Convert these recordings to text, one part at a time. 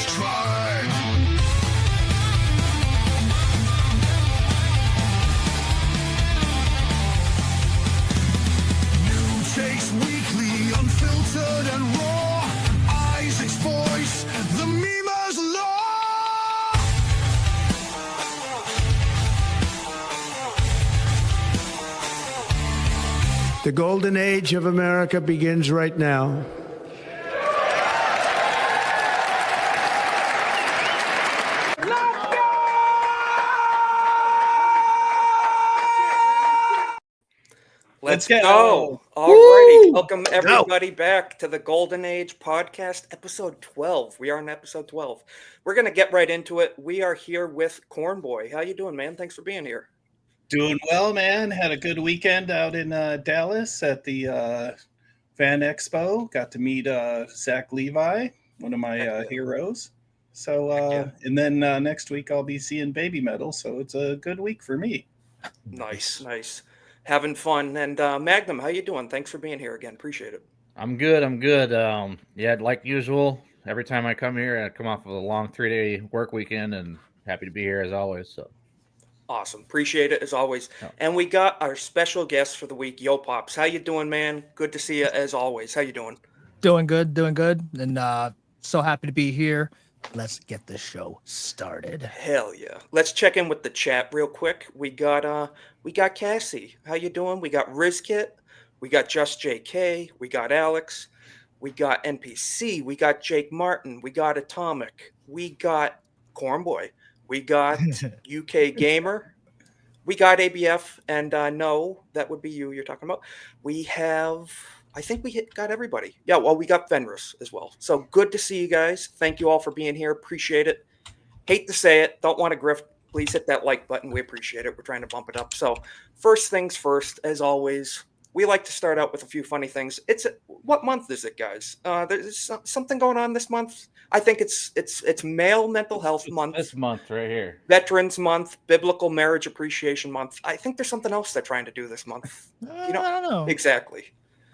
tried. New takes weekly, unfiltered and raw. Isaac's voice, the memer's law. The golden age of America begins right now. Let's go. Alrighty. Welcome everybody back to the Golden Age podcast, episode 12. We are on episode 12. We're going to get right into it. We are here with Cornboy. How you doing, man? Thanks for being here. Doing well, man. Had a good weekend out in Dallas at the Fan Expo. Got to meet Zach Levi, one of my heroes. So, and then next week I'll be seeing Baby Metal. So it's a good week for me. Nice. Having fun. And Magnum, how you doing? Thanks for being here again. Appreciate it. I'm good. Yeah, like usual, every time I come here, I come off of a long 3-day work weekend and happy to be here as always. So awesome. Appreciate it as always. Oh. And we got our special guest for the week, Yo Pops. How you doing, man? Good to see you as always. How you doing? Doing good. And so happy to be here. Let's get the show started. Hell yeah. Let's check in with the chat real quick. We got Cassie. How you doing? We got Rizkit. We got Just JK. We got Alex. We got NPC. We got Jake Martin. We got Atomic. We got Cornboy. We got UK Gamer. We got ABF. And no, that would be you're talking about. We have... I think got everybody. Yeah, well, we got Fenris as well. So good to see you guys. Thank you all for being here. Appreciate it. Hate to say it. Don't want to grift. Please hit that like button. We appreciate it. We're trying to bump it up. So first things first, as always, we like to start out with a few funny things. What month is it, guys? There's something going on this month. I think it's Male Mental Health Month. This month right here. Veterans Month, Biblical Marriage Appreciation Month. I think there's something else they're trying to do this month. I don't know. Exactly.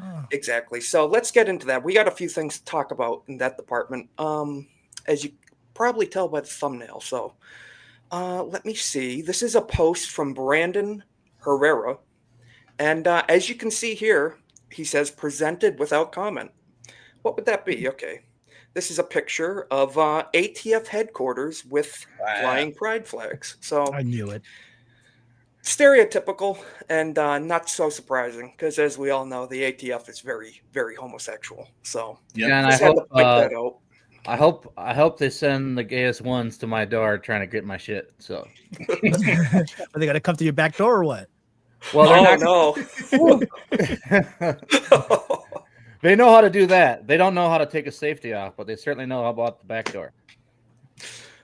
Oh. Exactly. So let's get into that. We got a few things to talk about in that department, as you probably tell by the thumbnail. So let me see. This is a post from Brandon Herrera. And as you can see here, he says, presented without comment. What would that be? Okay. This is a picture of ATF headquarters with flying pride flags. So I knew it. Stereotypical and not so surprising because, as we all know, the ATF is very, very homosexual. So Yeah, and I hope they send the gayest ones to my door trying to get my shit. So Are they gonna come to your back door or what? well, no. they know how to do that. They don't know how to take a safety off, but they certainly know about the back door.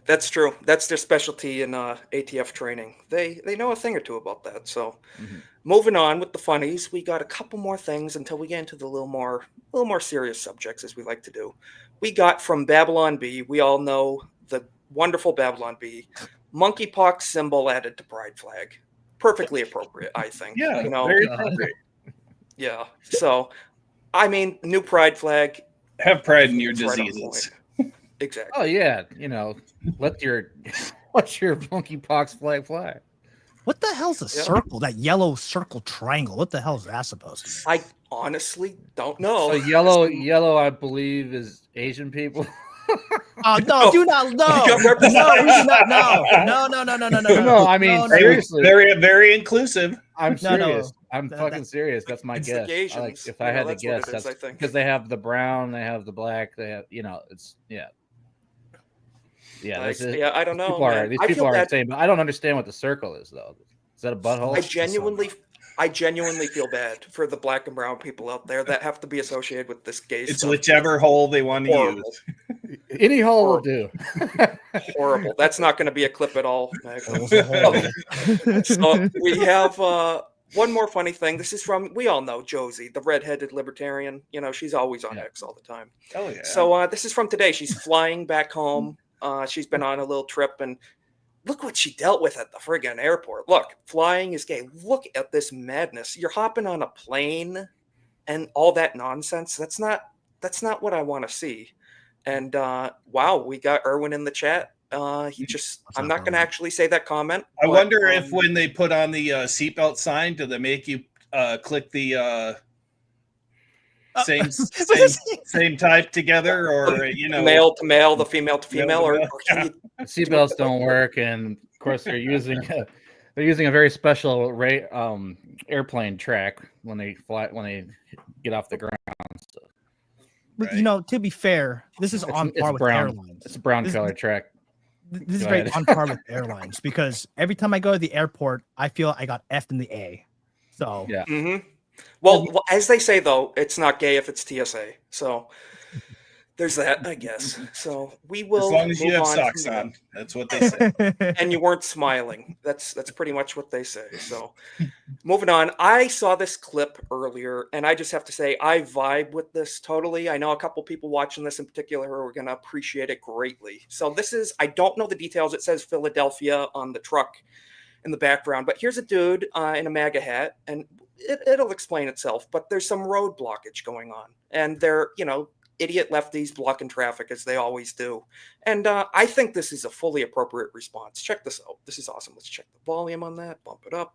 That's true. That's their specialty in ATF training. They know a thing or two about that. So, Moving on with the funnies, we got a couple more things until we get into the little more serious subjects, as we like to do. We got from Babylon Bee. We all know the wonderful Babylon Bee. Monkeypox symbol added to pride flag. Perfectly appropriate, I think. Yeah, very appropriate. Yeah. So, I mean, new pride flag. Have pride in your It's right on diseases. point. Exactly. Oh yeah, let your monkeypox flag fly. What the hell's a circle? That yellow circle triangle. What the hell is that supposed to be? I honestly don't know. So yellow, I believe, is Asian people. Oh no! Do not no! You got represented. No, we do not no. No, I mean, seriously. Very, very inclusive. I'm No, serious. I'm fucking serious. That's my It's guess. the Asians. If I had to That's what guess, it is, that's I think. because they have the brown, they have the black, they have, it's Nice. this is- Yeah, I don't know. These I people feel are that insane, but I don't understand what the circle is though. Is that a butthole? I genuinely feel bad for the black and brown people out there that have to be associated with this gay It's stuff. whichever hole they want to Horrible. use. Any hole will do. Horrible. That's not going to be a clip at all. Meg. Oh. So we have one more funny thing. This is from, we all know Josie, the redheaded libertarian. She's always on X all the time. Oh yeah. So this is from today. She's flying back home. She's been on a little trip, and look what she dealt with at the friggin' airport. Look, flying is gay. Look at this madness. You're hopping on a plane and all that nonsense. That's not what I want to see. And wow, we got Erwin in the chat. He just, I'm not going to actually say that comment. I wonder if when they put on the seatbelt sign, do they make you click the same type together, or male to male, the female to female, or can you seatbelts don't work, and of course they're using a very special airplane track when they get off the ground. So. But to be fair, this is on par with airlines. It's a brown color track. This is very on par with airlines because every time I go to the airport, I feel I got F'd in the A. So yeah. Mm-hmm. Well, as they say though, it's not gay if it's TSA. So there's that, I guess. So we will. As long as you have socks on, that's what they say. And you weren't smiling. That's pretty much what they say. So moving on. I saw this clip earlier, and I just have to say I vibe with this totally. I know a couple people watching this in particular who are going to appreciate it greatly. So this is, I don't know the details. It says Philadelphia on the truck in the background, but here's a dude in a MAGA hat, and it'll explain itself. But there's some road blockage going on, and they're idiot lefties blocking traffic as they always do. And I think this is a fully appropriate response. Check this out. This is awesome. Let's check the volume on that. Bump it up.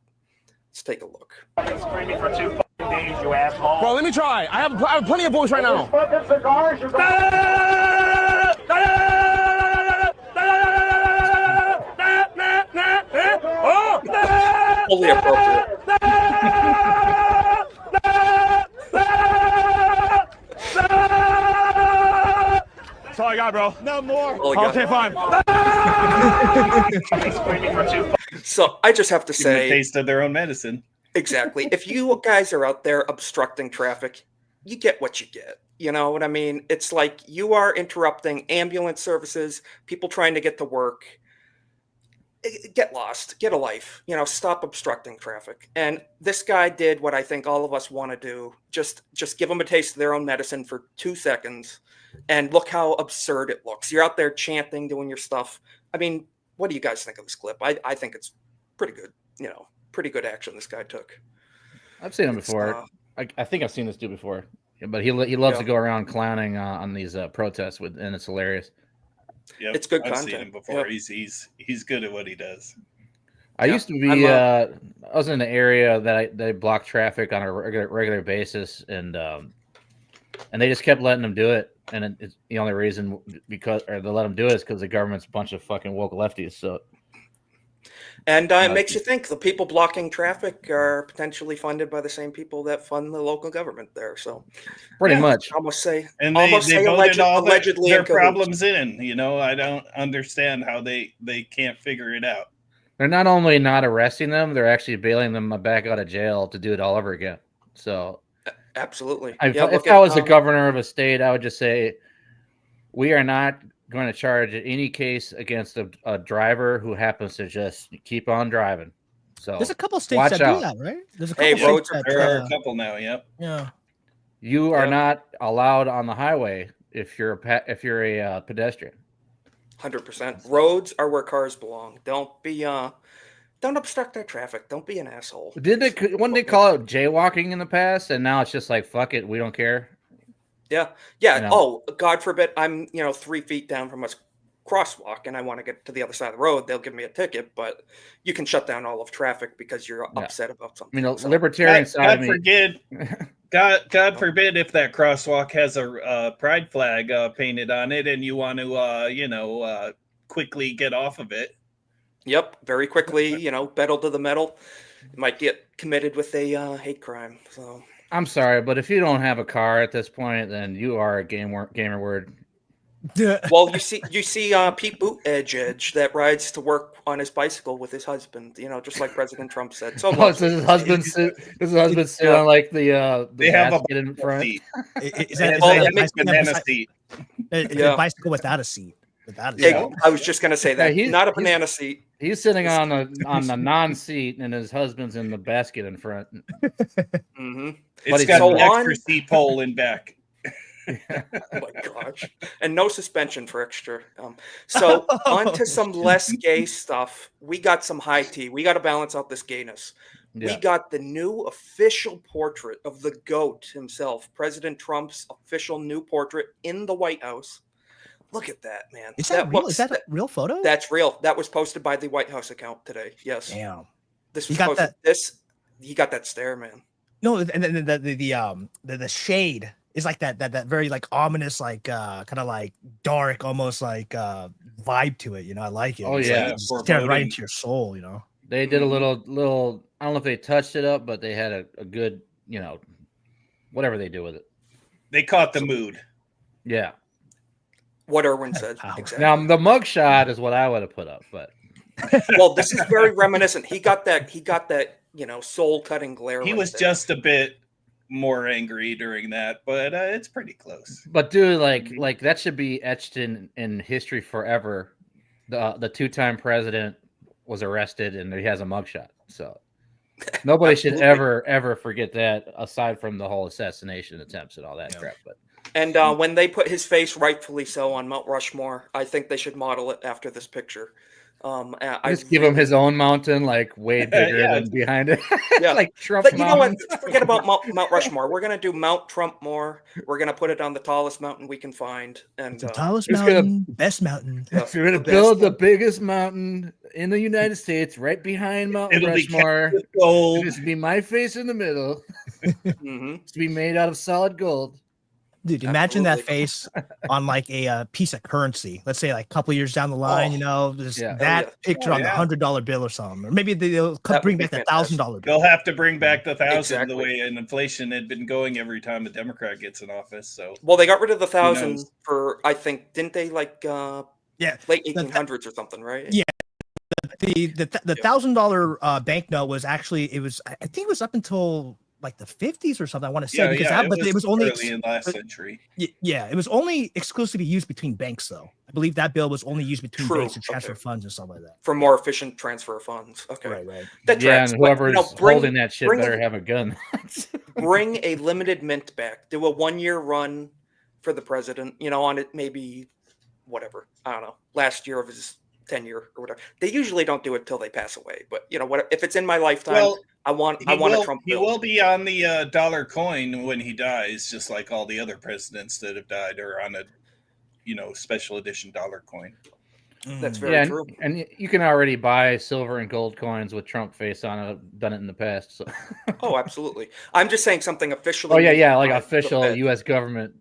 Let's take a look. Screaming for 2 days, you asshole. Bro, let me try. I have plenty of voice right now. Fully appropriate. That's all I got, bro. No more. Okay, fine. So I just have to say, taste of their own medicine. Exactly. If you guys are out there obstructing traffic, you get what you get. You know what I mean? It's like you are interrupting ambulance services, people trying to get to work. Get lost, get a life, stop obstructing traffic. And this guy did what I think all of us want to do. Just give them a taste of their own medicine for 2 seconds. And look how absurd it looks. You're out there chanting, doing your stuff. I mean, what do you guys think of this clip? I think it's pretty good, pretty good action this guy took. I've seen him before. I think I've seen this dude before. But he loves to go around clowning on these protests, and it's hilarious. Yep, it's good I've content. seen him before. Yep. He's good at what he does. I used to be. I was in the area that they blocked traffic on a regular basis, and they just kept letting them do it. And it's the only reason they let them do it is because the government's a bunch of fucking woke lefties. So. And it makes you think the people blocking traffic are potentially funded by the same people that fund the local government there. So pretty much, almost say, and they voted all allegedly their problems in. I don't understand how they can't figure it out. They're not only not arresting them, they're actually bailing them back out of jail to do it all over again. So absolutely, if I was the governor of a state, I would just say we are not going to charge any case against a driver who happens to just keep on driving. So there's a couple states that do that, right? There's a couple roads there are a couple now. Yep. Yeah. You are not allowed on the highway if you're a pedestrian. 100%. Roads are where cars belong. Don't obstruct that traffic. Don't be an asshole. Wouldn't they call it jaywalking in the past, and now it's just like fuck it, we don't care. Yeah. Oh, God forbid I'm 3 feet down from a crosswalk and I want to get to the other side of the road. They'll give me a ticket, but you can shut down all of traffic because you're upset about something. Libertarian side of me. God forbid if that crosswalk has a pride flag painted on it and you want to quickly get off of it. Yep, very quickly, pedal to the metal. You might get committed with a hate crime. So I'm sorry, but if you don't have a car at this point, then you are a gamer word. Well, you see Pete Buttigieg that rides to work on his bicycle with his husband, just like President Trump said. So his husband sit on like the they have a in front. Seat. Is that banana seat? It's a bicycle without a seat. I was just gonna say that. Not a banana seat. He's sitting on the non-seat, and his husband's in the basket in front. Mm-hmm. It's got an extra seat pole in back. Oh my gosh. And no suspension for extra. So on to some less gay stuff. We got some high tea. We got to balance out this gayness. Yeah. We got the new official portrait of the GOAT himself, President Trump's official new portrait in the White House. Look at that, man. Is that real? Is looks- that a real photo? That's real. That was posted by the White House account today. Yes. Damn. This You was got posted. that- He got that stare, man. No, and then the shade is like that very like ominous, like kind of like dark, almost like vibe to it. I like it. Oh, It's yeah, like, it's foreboding. staring right into your soul. They did a Mm-hmm. little. I don't know if they touched it up, but they had a good, whatever they do with it. They caught the mood. Yeah. What Erwin said. Power. Exactly. Now the mugshot is what I would have put up, but Well, this is very reminiscent. He got that, soul cutting glare. He right was there. just a bit more angry during that, but it's pretty close. dude, like that should be etched in history forever. The 2-time president was arrested and he has a mugshot. So nobody should ever forget that, aside from the whole assassination attempts and all that crap. But And when they put his face, rightfully so, on Mount Rushmore, I think they should model it after this picture. I just give him his own mountain, like way bigger Yeah. than behind it. Yeah. Like Trump. But you know what? Mountain. Forget about Mount Rushmore. We're gonna do Mount Trumpmore. We're gonna put it on the tallest mountain we can find. And The tallest Who's gonna- mountain, best mountain. yeah, We're gonna the build the best- biggest mountain in the United States, right behind Mount It'll be Rushmore. capped with gold. It's to be my face in the middle. Mhm. It's to be made out of solid gold. Dude, imagine that Absolutely. face on like a piece of currency. Let's say like a couple years down the line, just Yeah. that Oh, yeah. picture Oh, on the yeah. $100 bill or something. Or maybe they'll That would bring be back the fantastic. $1,000 bill. They'll have to bring back the 1,000 Exactly. the way an inflation had been going every time a Democrat gets in office. So Well, they got rid of the 1,000 knows? for, I think, didn't they, like Yeah, late the- 1800s or something, right? Yeah. the $1,000 banknote was actually I think it was up until like the 50s or something. I want to say because it was only early in last century. yeah, it was only exclusively used between banks though. I believe that bill was only used between True, banks to transfer okay. funds and stuff like that. For more efficient transfer of funds. Okay. Right. That Yeah, tracks. and But, whoever's bring- holding that shit bring better a- have a gun. Bring a limited mint back. Do a 1-year run for the president, on it maybe whatever. I don't know. Last year of his tenure or whatever. They usually don't do it till they pass away. But what if it's in my lifetime, Well, I want He a Trump he bill. will be on the dollar coin when he dies, just like all the other presidents that have died are on a special edition dollar coin. That's very Yeah, true. and you can already buy silver and gold coins with Trump face on it. I've done it in the past. So. Oh, absolutely. I'm just saying something officially. Oh yeah, like by the official Fed. U.S. government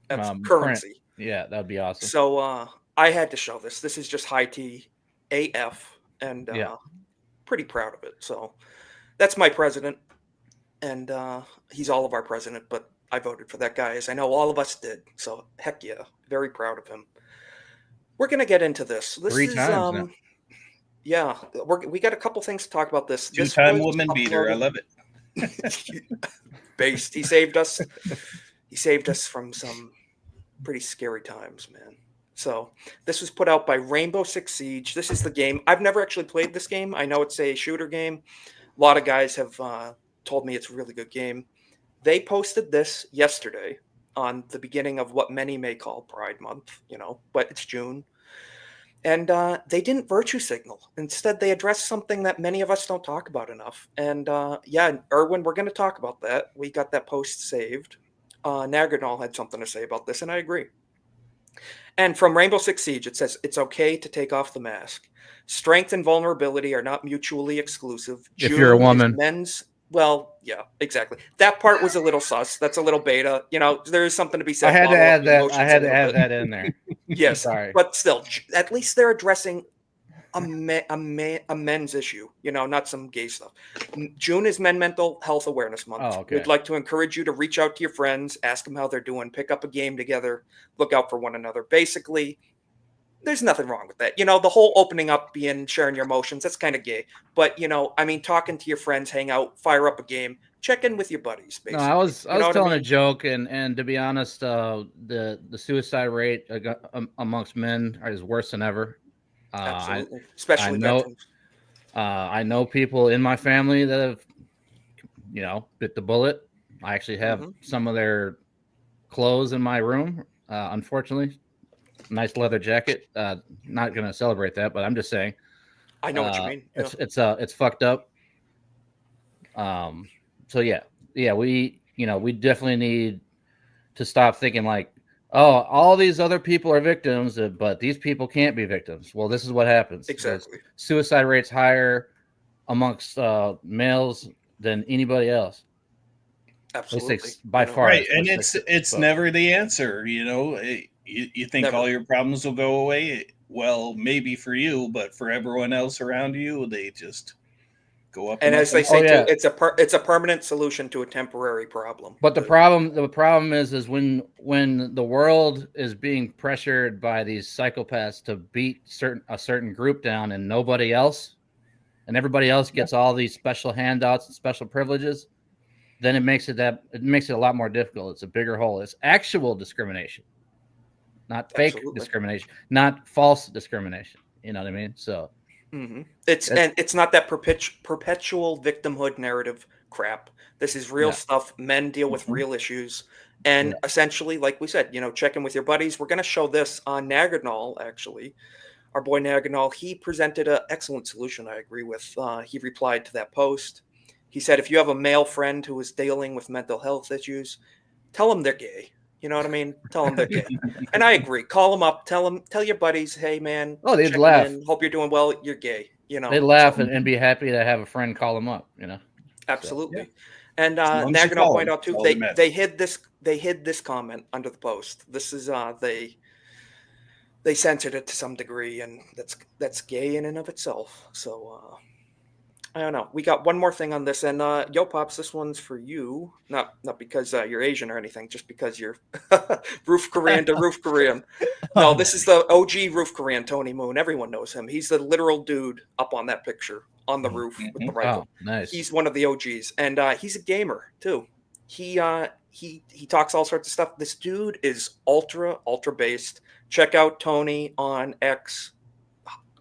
That's print. currency. Yeah, that'd be awesome. So I had to show this. This is just high tea AF, and Yeah. pretty proud of it. So that's my president, and he's all of our president. But I voted for that guy, as I know all of us did. So heck yeah, very proud of him. We're gonna get into this. This 3 is times now. yeah. We got a couple things to talk about. This Two-time was woman beater. I uploaded- love it. Based. He saved us. He saved us from some pretty scary times, man. So this was put out by Rainbow Six Siege. This is the game. I've never actually played this game. I know it's a shooter game. A lot of guys have told me it's a really good game. They posted this yesterday on the beginning of what many may call Pride Month, but it's June. And they didn't virtue signal. Instead, they addressed something that many of us don't talk about enough. And Erwin, we're going to talk about that. We got that post saved. Nagernal had something to say about this, and I agree. And from Rainbow Six Siege, it says, it's okay to take off the mask. Strength and vulnerability are not mutually exclusive. If you're a June is woman. men's. Well, yeah, exactly. That part was a little sus. That's a little beta. There is something to be said. I had to Bottle up add the that. emotions I had a to little add bit. that in there. Yes, Sorry. but still, at least they're addressing a men's issue, not some gay stuff. June is Men Mental Health Awareness Month. Oh, okay. We'd like to encourage you to reach out to your friends, ask them how they're doing, pick up a game together, look out for one another. Basically, there's nothing wrong with that. The whole opening up, sharing your emotions, that's kind of gay. But, talking to your friends, hang out, fire up a game, check in with your buddies, No, basically. I was You know what I telling a mean? joke, and to be honest, the suicide rate amongst men is worse than ever. Absolutely. Especially I know- veterans. I know people in my family that have, bit the bullet. I actually have Mhm. some of their clothes in my room. Unfortunately, nice leather jacket. Not gonna celebrate that, but I'm just saying. I know what you mean. Yeah. It's fucked up. So yeah, we definitely need to stop thinking like, oh, all these other people are victims, but these people can't be victims. Well, this is what happens. Exactly. Suicide rates higher amongst males than anybody else. Absolutely. At least by far. Right, and it's never the answer. You think Never. all your problems will go away. Well, maybe for you, but for everyone else around you, they just go up. And up as they and say yeah. too, it's a permanent solution to a temporary problem. But the problem is when the world is being pressured by these psychopaths to beat a certain group down and nobody else, and everybody else gets all these special handouts and special privileges, then it makes it a lot more difficult. It's a bigger hole. It's actual discrimination, not fake discrimination, not false discrimination. You know what I mean? So it's not that perpetual victimhood narrative crap. This is real stuff. Men deal with real issues, and essentially, like we said, check in with your buddies. We're going to show this on Naganol. Actually, our boy Naganol, he presented an excellent solution. I agree with. He replied to that post. He said, if you have a male friend who is dealing with mental health issues, tell them they're gay. You know what I mean? Tell them they're gay. And I agree. Call them up. Tell your buddies, hey, man. Oh, they'd laugh. Hope you're doing well. You're gay. They'd laugh and be happy to have a friend call them up, Absolutely. So, and Naganol pointed out, too, they hid this comment under the post. This is, they censored it to some degree, and that's gay in and of itself. So, I don't know. We got one more thing on this, and Yo Pops, this one's for you. Not because you're Asian or anything, just because you're roof Korean to roof Korean. No, this is the OG roof Korean, Tony Moon. Everyone knows him. He's the literal dude up on that picture on the roof with the rifle. Oh, nice. He's one of the OGs, and he's a gamer too. He talks all sorts of stuff. This dude is ultra based. Check out Tony on X.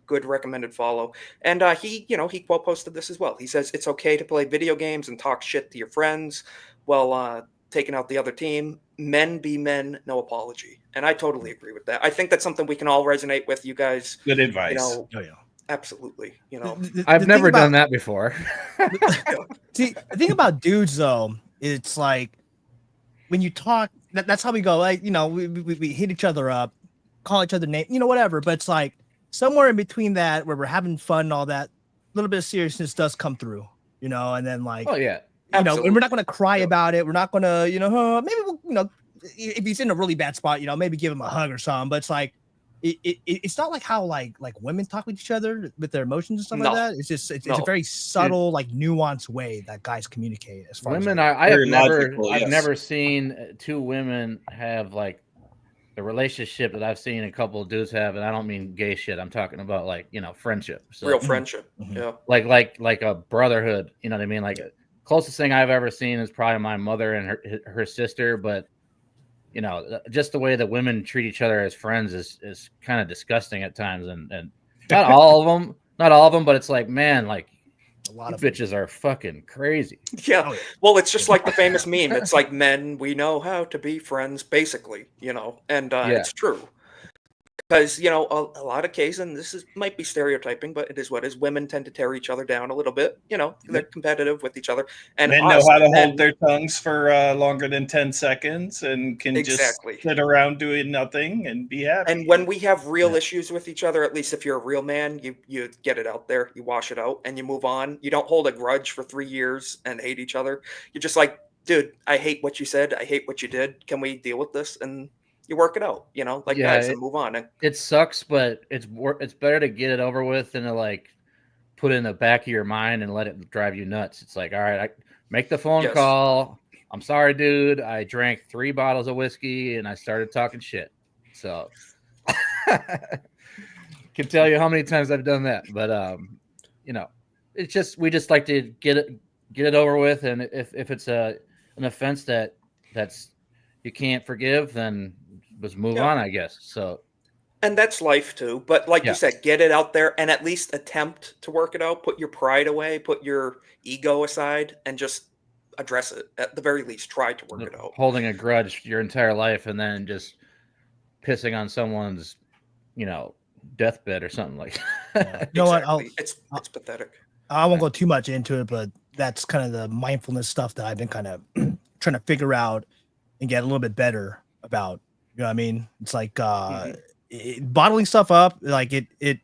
Good recommended follow. And he quote posted this as well. He says it's okay to play video games and talk shit to your friends while taking out the other team. Men be men, no apology. And I totally agree with that. I think that's something we can all resonate with. You guys, good advice. Absolutely. I've never done that before. See, the thing about dudes though, it's like when you talk, that's how we go. Like we hit each other up, call each other names, whatever. But it's like, somewhere in between that, where we're having fun and all that, a little bit of seriousness does come through, and then like, oh yeah, and we're not going to cry about it. We're not going to, maybe we'll, if he's in a really bad spot, maybe give him a hug or something. But it's like, it's not like how like women talk with each other with their emotions and stuff like that. It's just it's a very subtle, like nuanced way that guys communicate. As far women, as I've never seen two women have like the relationship that I've seen a couple of dudes have, and I don't mean gay shit. I'm talking about like friendship, so, real friendship. Yeah, like a brotherhood. You know what I mean? Like closest thing I've ever seen is probably my mother and her sister. But just the way that women treat each other as friends is kind of disgusting at times, and not all of them, but it's like, man, like a lot of bitches are fucking crazy. Yeah. Well, it's just like the famous meme. It's like, men, we know how to be friends, basically, and it's true. Because, a lot of cases, and this might be stereotyping, but it is what it is. Women tend to tear each other down a little bit. They're competitive with each other. And men know how to hold their tongues for longer than 10 seconds and can just sit around doing nothing and be happy. And when we have real issues with each other, at least if you're a real man, you get it out there, you wash it out, and you move on. You don't hold a grudge for 3 years and hate each other. You're just like, dude, I hate what you said. I hate what you did. Can we deal with this? And you work it out, guys, and move on. It sucks, but it's better to get it over with than to like put it in the back of your mind and let it drive you nuts. It's like, all right, I make the phone call. I'm sorry, dude. I drank 3 bottles of whiskey and I started talking shit. So can tell you how many times I've done that, but it's just, we just like to get it over with. And if it's an offense that's you can't forgive, then just move on, I guess. So, and that's life too. But like you said, get it out there and at least attempt to work it out. Put your pride away, put your ego aside, and just address it. At the very least, try to work it out. Holding a grudge your entire life and then just pissing on someone's, deathbed or something like that. You know what? It's pathetic. I won't go too much into it, but that's kind of the mindfulness stuff that I've been kind of trying to figure out and get a little bit better about, know what I mean? It's like bottling stuff up, like it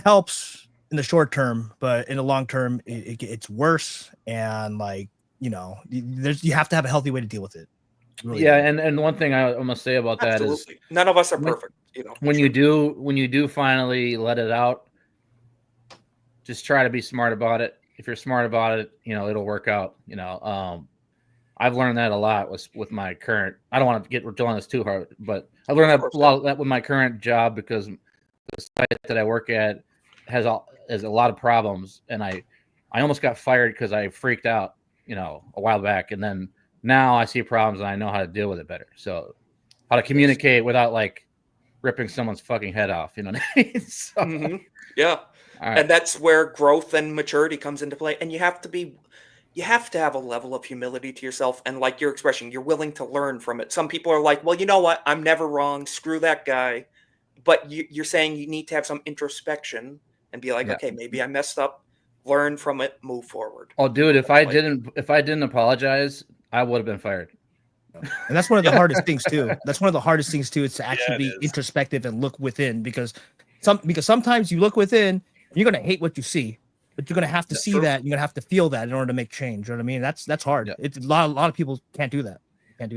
helps in the short term, but in the long term, it's worse. And like, you know, you have to have a healthy way to deal with it. Really Yeah, do. and one thing I must say about that is Absolutely. None of us are perfect. You know, when you do finally let it out, just try to be smart about it. If you're smart about it, you know, it'll work out. You know, I've learned that a lot with my current. I don't want to get on this too hard, but I learned a lot of that with my current job, because the site that I work at has a lot of problems, and I almost got fired because I freaked out, you know, a while back, and then now I see problems and I know how to deal with it better. So how to communicate without like ripping someone's fucking head off, you know what I mean? So, Yeah. right. And that's where growth and maturity comes into play. And you have to have a level of humility to yourself. And like your expression, you're willing to learn from it. Some people are like, well, you know what? I'm never wrong. Screw that guy. But you're saying you need to have some introspection and be like, Yeah. okay, maybe I messed up, learn from it, move forward. Oh, dude, if I didn't apologize, I would have been fired. And that's one of the hardest things too. That's one of the hardest things too, is to actually it be is. introspective and look within, because sometimes you look within, you're gonna hate what you see, but you're gonna have to see that, you're gonna have to feel that in order to make change. You know what I mean? That's hard. Yeah. It's a lot of people can't do that. And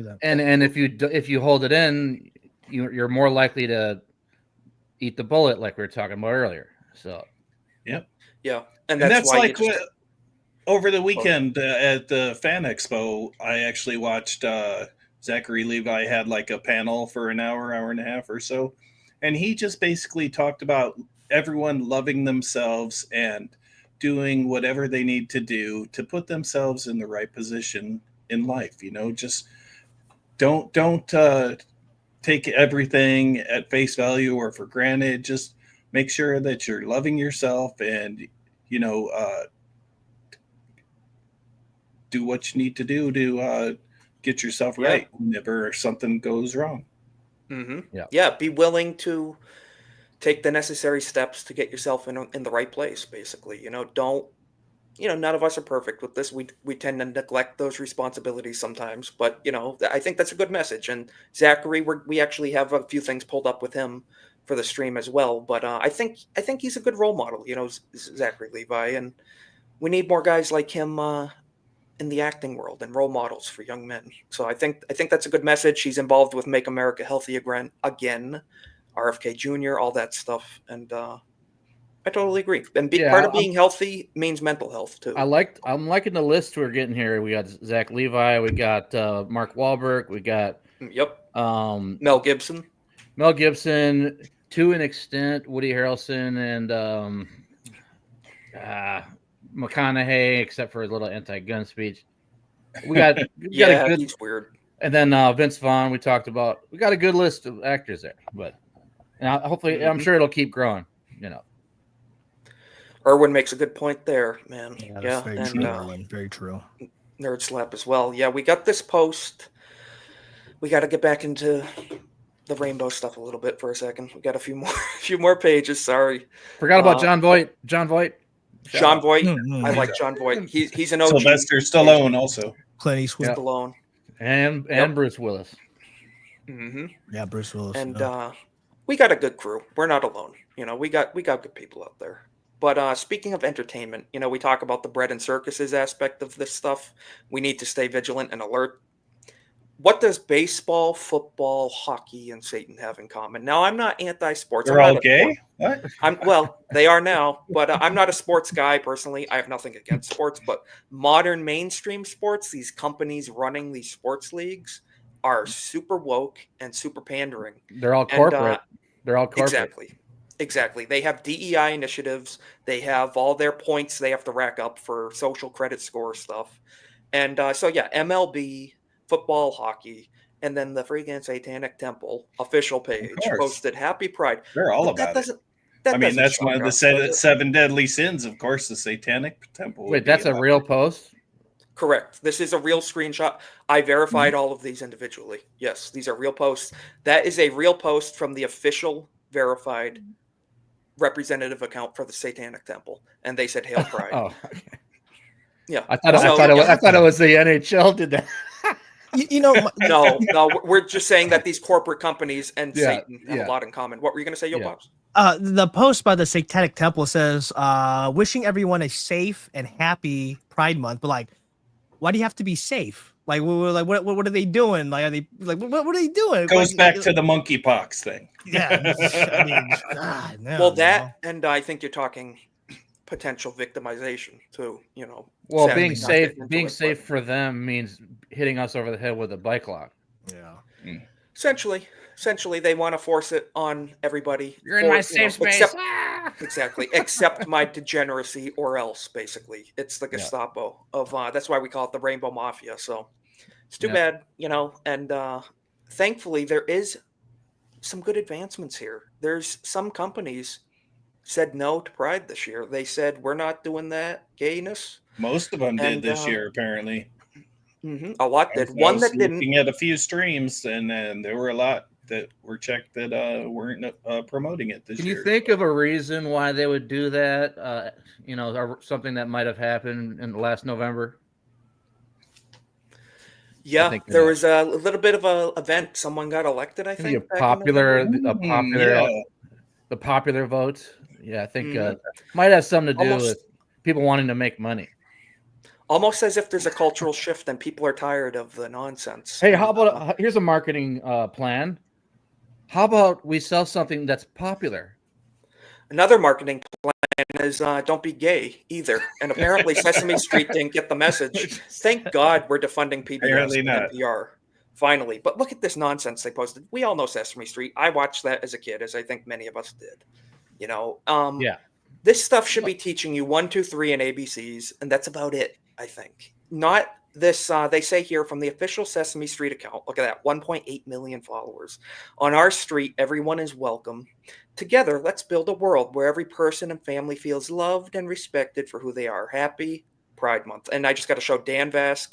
if you hold it in, you're more likely to eat the bullet, like we were talking about earlier. So, Yep. Yeah. And that's why like over the weekend at the Fan Expo, I actually watched Zachary Levi had like a panel for an hour and a half or so. And he just basically talked about everyone loving themselves and doing whatever they need to do to put themselves in the right position in life. You know, just don't take everything at face value or for granted. Just make sure that you're loving yourself and, you know, do what you need to do to get yourself right whenever something goes wrong. Yeah. Be willing to take the necessary steps to get yourself in the right place, basically. You know, none of us are perfect with this. We tend to neglect those responsibilities sometimes, but you know, I think that's a good message. And Zachary, we actually have a few things pulled up with him for the stream as well. But I think he's a good role model. You know, Zachary Levi, and we need more guys like him in the acting world and role models for young men. So I think that's a good message. He's involved with Make America Healthy Again, RFK Jr., all that stuff, and I totally agree. And part of being healthy means mental health too. I'm liking the list we're getting here. We got Zach Levi, we got Mark Wahlberg, we got Mel Gibson, to an extent, Woody Harrelson, and McConaughey, except for his little anti-gun speech. We got a good. He's weird. And then Vince Vaughn, we talked about. We got a good list of actors there, but hopefully, I'm sure it'll keep growing. You know. Erwin makes a good point there, man. Yeah, very true, Erwin. Very true. Nerd Slap as well. Yeah, we got this post. We got to get back into the rainbow stuff a little bit for a second. We got a few more pages. Sorry, forgot about John Voight. John Voight. I like John Voight. He's an OG. Sylvester Stallone also. Clint Eastwood. Stallone. And Bruce Willis. Yeah, Bruce Willis. And we got a good crew. We're not alone. You know, we got good people out there. But speaking of entertainment, you know, we talk about the bread and circuses aspect of this stuff. We need to stay vigilant and alert. What does baseball, football, hockey, and Satan have in common? Now, I'm not anti-sports. They're all gay? What? They are now, but I'm not a sports guy personally. I have nothing against sports, but modern mainstream sports, these companies running these sports leagues are super woke and super pandering. They're all corporate. They're all corporate. Exactly. They have DEI initiatives. They have all their points they have to rack up for social credit score stuff. And MLB, football, hockey, and then the freaking Satanic Temple official page posted Happy Pride. They're all about it. That's one of the 7 deadly sins, of course, the Satanic Temple. Wait, that's a real post? Correct. This is a real screenshot. I verified all of these individually. Yes, these are real posts. That is a real post from the official verified representative account for the Satanic Temple, and they said Hail Pride. Oh, okay. Yeah. I thought it was the NHL did that. You know, No, we're just saying that these corporate companies and Yeah, Satan have yeah. a lot in common. What were you going to say, Yo Yeah. Pops? the post by the Satanic Temple says, wishing everyone a safe and happy Pride Month, but like, why do you have to be safe? Like, what are they doing? Like, are they like, what are they doing? Goes Like, back to the monkeypox thing. yeah. I mean, God, no, Well, you that, know? and I think you're talking potential victimization too. Well, sadly being not safe, getting into being it, safe but for them means hitting us over the head with a bike lock. Yeah. essentially, they want to force it on everybody. You're in my For, safe space. Except, Ah! exactly, accept my degeneracy or else. Basically, it's the Yeah. Gestapo of. That's why we call it the Rainbow Mafia. So it's too Yeah. bad, and thankfully there is some good advancements here. There's some companies said no to Pride this year. They said we're not doing that gayness. Most of them did And, this year, apparently. A lot I did. was, One that didn't. looking at a few streams, and then there were a lot that were checked that weren't promoting it this Can year. you think of a reason why they would do that? Or something that might have happened in last November. Yeah, think there that- was a little bit of a event. Someone got elected, I Maybe think. back in November. the popular vote. Yeah, I think Mhm. might have something to do Almost- with people wanting to make money. Almost as if there's a cultural shift and people are tired of the nonsense. Hey, And, how about here's a marketing plan? How about we sell something that's popular? another marketing plan is don't be gay either. And apparently Sesame Street didn't get the message. Thank God we're defunding PBS Apparently and not. NPR. Finally. But look at this nonsense they posted. We all know Sesame Street. I watched that as a kid, as I think many of us did. Yeah. This stuff should be teaching you 1, 2, 3 and ABCs, and that's about it, I think. Not this, they say here from the official Sesame Street account, look at that, 1.8 million followers. On our street, everyone is welcome. Together, let's build a world where every person and family feels loved and respected for who they are. Happy Pride Month. And I just got to show Dan Vask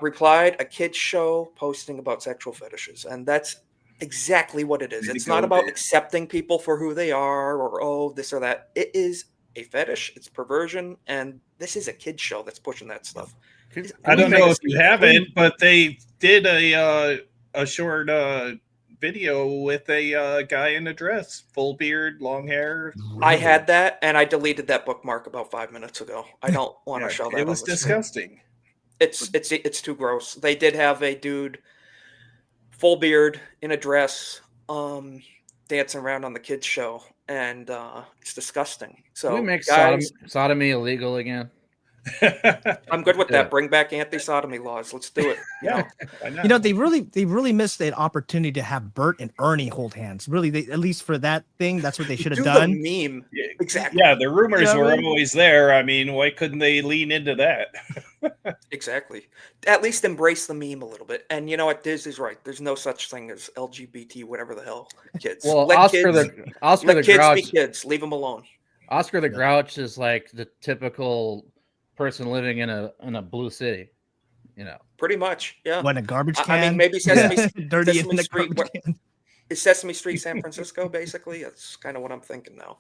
replied, a kid's show posting about sexual fetishes. And that's exactly what it is. Way to It's not go, about Dan. accepting people for who they are or, oh, this or that. It is a fetish, it's perversion, and this is a kid's show that's pushing that stuff. I don't know if you have it, but they did a short video with a guy in a dress, full beard, long hair. I had that, and I deleted that bookmark about 5 minutes ago. I don't want to show that. It was on the screen. disgusting. It's too gross. They did have a dude, full beard, in a dress, dancing around on the kids show, and it's disgusting. So Can we make guys, sodomy illegal again? I'm good with Yeah. that. Bring back anti-sodomy laws. Let's do it. Yeah, I know. You know, they really missed an opportunity to have Bert and Ernie hold hands. Really, at least for that thing, that's what they should have Do done. the meme. Yeah, Exactly. Yeah, the rumors You know what were I mean? always there. I mean, why couldn't they lean into that? Exactly. At least embrace the meme a little bit. And you know what? Diz is right. There's no such thing as LGBT, whatever the hell, kids. Well, Let Oscar kids, the let kids Grouch. be kids. Leave them alone. Oscar the Grouch is like the typical person living in a blue city. Pretty much. Yeah. When a garbage I can. mean, maybe Sesame, dirty Sesame in the Street. garbage can. Is Sesame Street San Francisco, basically? That's kind of what I'm thinking now.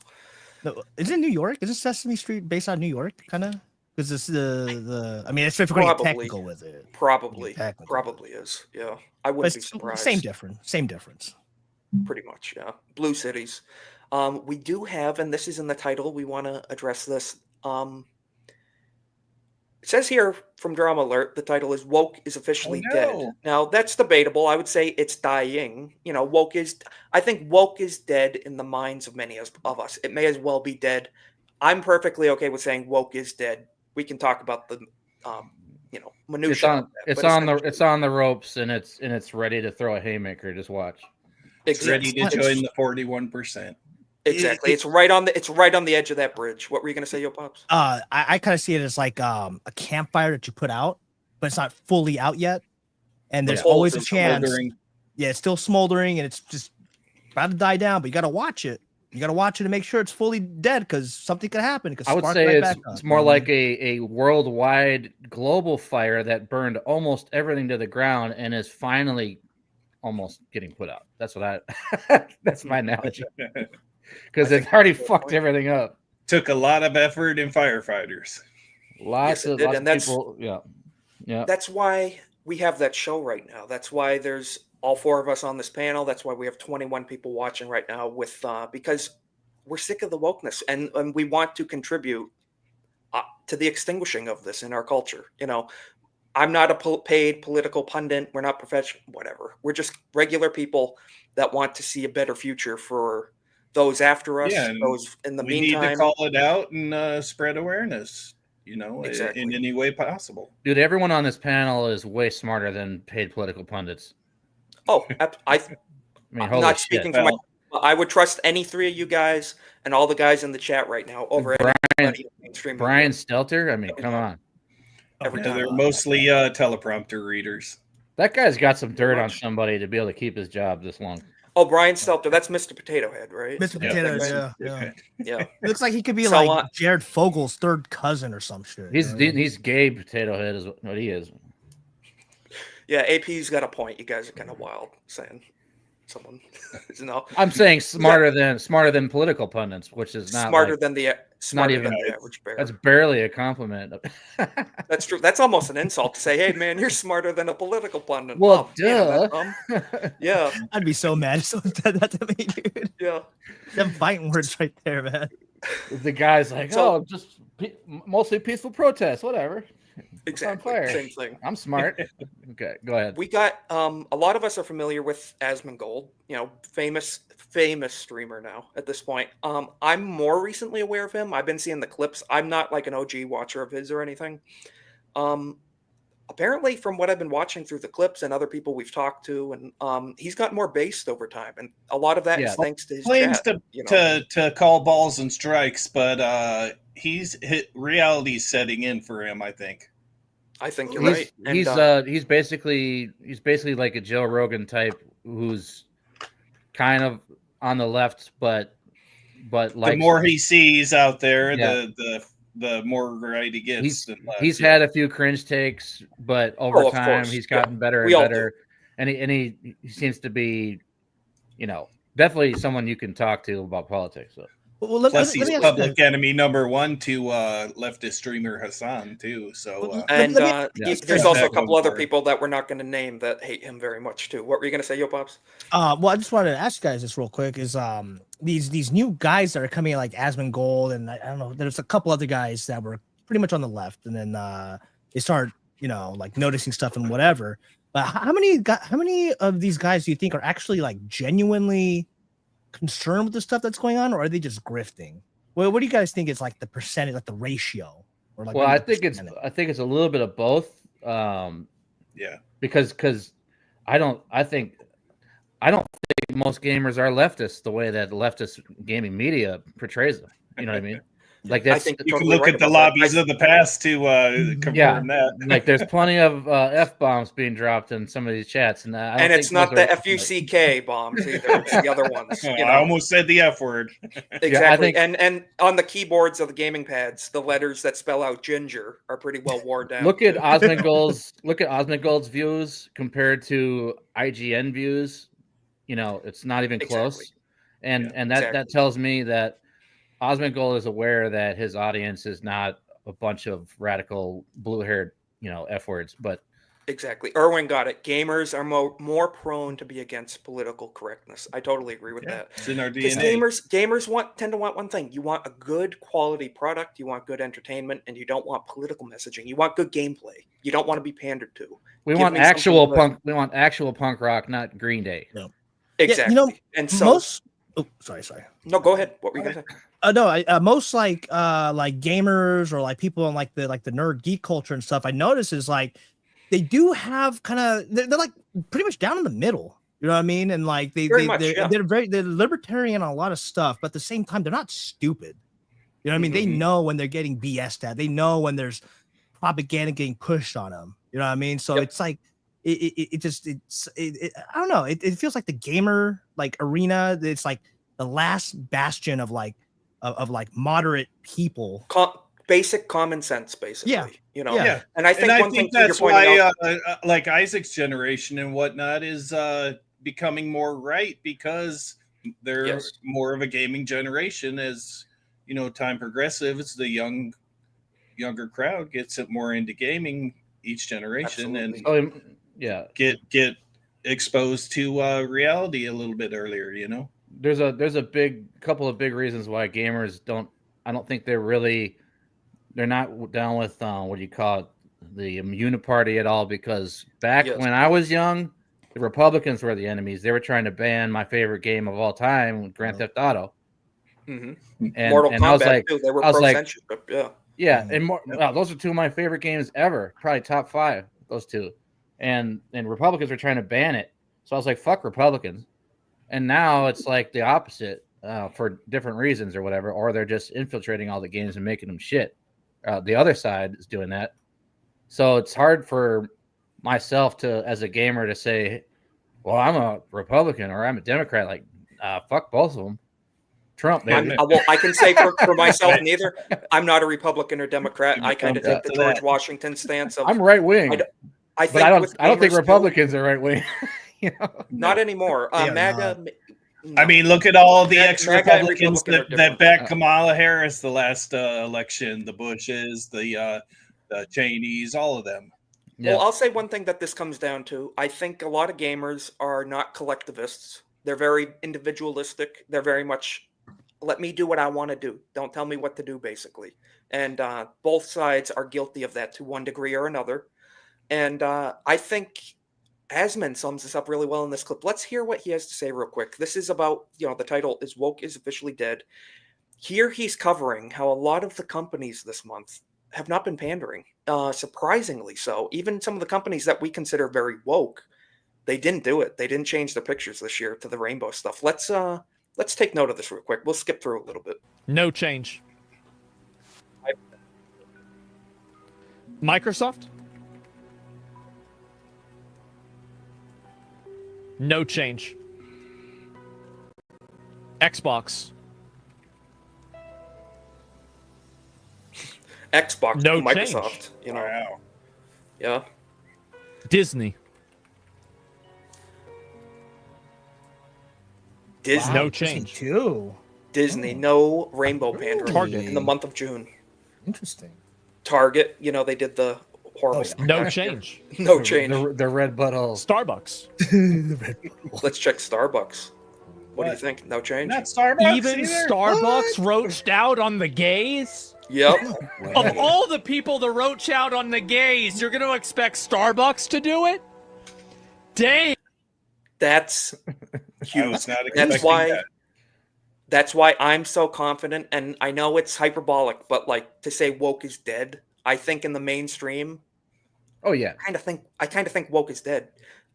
No, is it New York? Is it Sesame Street based on New York, kind of? Because it's the. I mean, it's if we're going to get Probably. technical with it. Probably. Technical. Probably is. Yeah. I But wouldn't be it's surprised. same difference. Same difference. Pretty much, yeah. Blue cities. We do have, and this is in the title, we want to address this. It says here from Drama Alert, the title is Woke is Officially Oh, Dead. no. Now, that's debatable. I would say it's dying. I think woke is dead in the minds of many of us. It may as well be dead. I'm perfectly okay with saying woke is dead. We can talk about the, minutia. It's on the ropes and it's ready to throw a haymaker. Just watch. It's ready to It's- join the 41%. Exactly. It's right on the edge of that bridge. What were you going to say, Yo Pops? I kind of see it as like a campfire that you put out, but it's not fully out yet. And there's Yeah. always a It's chance. Smoldering. Yeah, it's still smoldering and it's just about to die down, but you got to watch it. You got to watch it to make sure it's fully dead because something could happen. I would say it's more like a worldwide global fire that burned almost everything to the ground and is finally almost getting put out. That's what that's my analogy. Because it already fucked everything up. Took a lot of effort in firefighters. Lots Yes, it of did, and that's- people. Yeah. That's why we have that show right now. That's why there's all 4 of us on this panel. That's why we have 21 people watching right now with because we're sick of the wokeness and we want to contribute to the extinguishing of this in our culture. You know, I'm not a paid political pundit. We're not professional, whatever. We're just regular people that want to see a better future for those after us, Yeah, and those in the we need to meantime. call it out and spread awareness, you know, Exactly. in any way possible. Dude, everyone on this panel is way smarter than paid political pundits. Oh, I mean, I'm holy not shit. speaking for I would trust any 3 of you guys and all the guys in the chat right now over anybody in mainstream Brian media. Stelter? I mean, come on. Every Yeah, time. they're mostly teleprompter readers. That guy's got some dirt on much. somebody to be able to keep his job this long. Oh, Brian Stelter, that's Mr. Potato Head, right? Mr. Potatoes, yeah. Yeah. Looks like he could be So, like Jared Fogel's third cousin or some shit. He's gay potato head is what he is. Yeah, AP's got a point. You guys are kind of wild saying someone. No, I'm saying smarter than political pundits, which is not smarter like, than the average bear. That's barely a compliment. That's true. That's almost an insult to say, "Hey, man, you're smarter than a political pundit." Well, damn, duh. Yeah, I'd be so mad if someone said that to me, dude. yeah. Them fighting words right there, man. The guy's like, So- just mostly peaceful protests, whatever. Exactly. fire. Same thing. I'm smart. Okay, go ahead. We got a lot of us are familiar with Asmongold, you know, famous streamer now at this point. I'm more recently aware of him. I've been seeing the clips. I'm not like an OG watcher of his or anything. Apparently, from what I've been watching through the clips and other people we've talked to, and he's gotten more based over time, and a lot of that is thanks to his Claims chat, you know. to call balls and strikes, but he's hit reality's setting in for him, I think. I think you're right. And, He's basically like a Joe Rogan type who's kind of on the left, but like the more he sees out there, Yeah. the more right he gets. he's had a few cringe takes, but over of time course. he's gotten better We and all better. And he seems to be, you know, definitely someone you can talk to about politics. So. Well, let Plus, me he's ask public you- enemy number 1 to leftist streamer Hassan too. So and let me- there's also a couple other people that we're not going to name that hate him very much too. What were you going to say, Yo Pops? well, I just wanted to ask you guys this real quick. Is these new guys that are coming in, like Asmongold, and I don't know, there's a couple other guys that were pretty much on the left, and then they start, you know, like noticing stuff and whatever. But how many of these guys do you think are actually like genuinely concerned with the stuff that's going on, or are they just grifting? Well, what do you guys think is like the percentage, like the ratio, or like? Well, I maybe the think it's percentage? a little bit of both. yeah, Because I don't think most gamers are leftists the way that the leftist gaming media portrays them. You know what I mean? Like I that's think you you're can totally look right at the about that. lobbies of the past to confirm that. like there's plenty of F-bombs being dropped in some of these chats, and I don't And think it's not those the are- FUCK bombs either. It's the other ones. You know? I almost said the F word. Exactly. think- and on the keyboards of the gaming pads, the letters that spell out ginger are pretty well worn down. Look at Osmongold's views compared to IGN views. You know, it's not even close. Exactly. And Yeah, that tells me that Osmongold is aware that his audience is not a bunch of radical blue-haired, you know, F words, but Exactly. Erwin got it. Gamers are more prone to be against political correctness. I totally agree with that. It's in our Because DNA. gamers tend to want one thing. You want a good quality product, you want good entertainment, and you don't want political messaging. You want good gameplay. You don't want to be pandered to. we Give want me something actual good. punk. We want actual punk rock, not Green Day. Exactly. you know, and so most. Oh, sorry. no, go ahead. What were you gonna say? No, most like gamers or like people in like the nerd geek culture and stuff. I notice is like they do have kind of they're like pretty much down in the middle. You know what I mean? And like Very much, yeah. they're libertarian on a lot of stuff, but at the same time they're not stupid. You know what I mean? They know when they're getting BS'd at. They know when there's propaganda getting pushed on them. You know what I mean? So Yep. it's like I don't know. It feels like the gamer like arena. It's like the last bastion of like moderate people. Basic common sense, basically. Yeah. You know. Yeah. And I think And I one thing think you're that's pointing why, out. like Isaac's generation and whatnot is becoming more right because they're Yes. more of a gaming generation. As you know, time progresses, the younger crowd gets it more into gaming. each generation Absolutely. and yeah, get exposed to reality a little bit earlier. there's a big couple of big reasons why gamers don't. I don't think they're not down with what do you call it, the uniparty at all. Because back Yes. when I was young, the Republicans were the enemies. They were trying to ban my favorite game of all time, Grand Theft Auto. hmm And Mortal I was Kombat like, too. They were I was pro like, censorship. Yeah. yeah, and wow, those are two of my favorite games ever. Probably top 5. Those two, and Republicans were trying to ban it. So I was like, fuck Republicans. And now it's like the opposite for different reasons or whatever, or they're just infiltrating all the games and making them shit. The other side is doing that. So it's hard for myself to, as a gamer, to say, well, I'm a Republican or I'm a Democrat. Like, fuck both of them. Trump, baby. I can say for myself, neither. I'm not a Republican or Democrat. I kind of take the George Washington stance of. I'm right wing, I but I don't think gamers Republicans are right wing. Not anymore. MAGA. I mean, look at all the MAGA ex-Republicans and Republican are that backed Kamala Harris the last election, the Bushes, the Cheneys, all of them. Well, I'll say one thing that this comes down to. I think a lot of gamers are not collectivists. They're very individualistic. They're very much, let me do what I want to do. Don't tell me what to do, basically. And both sides are guilty of that to one degree or another. And I think Asmon sums this up really well in this clip. Let's hear what he has to say real quick. This is about, the title is Woke is Officially Dead. Here he's covering how a lot of the companies this month have not been pandering, surprisingly so. Even some of the companies that we consider very woke, they didn't do it. They didn't change their pictures this year to the rainbow stuff. Let's take note of this real quick. We'll skip through a little bit. No change. Microsoft? No change. Xbox? Xbox, no Microsoft, change. Wow. Yeah. Disney? Disney. No change. Too. Disney, no rainbow pandering Target. in the month of June. Interesting. Target, they did the horrible stuff. No change. No change. The red butthole. Starbucks. Let's check Starbucks. What do you think? No change? Not Starbucks. Even either? Starbucks roached out on the gays? Yep. Of all the people to roach out on the gays, you're going to expect Starbucks to do it? Dang. That's I huge. was not expecting that. That's why I'm so confident, and I know it's hyperbolic, but like to say woke is dead, I think in the mainstream, Oh yeah. I kind of think woke is dead.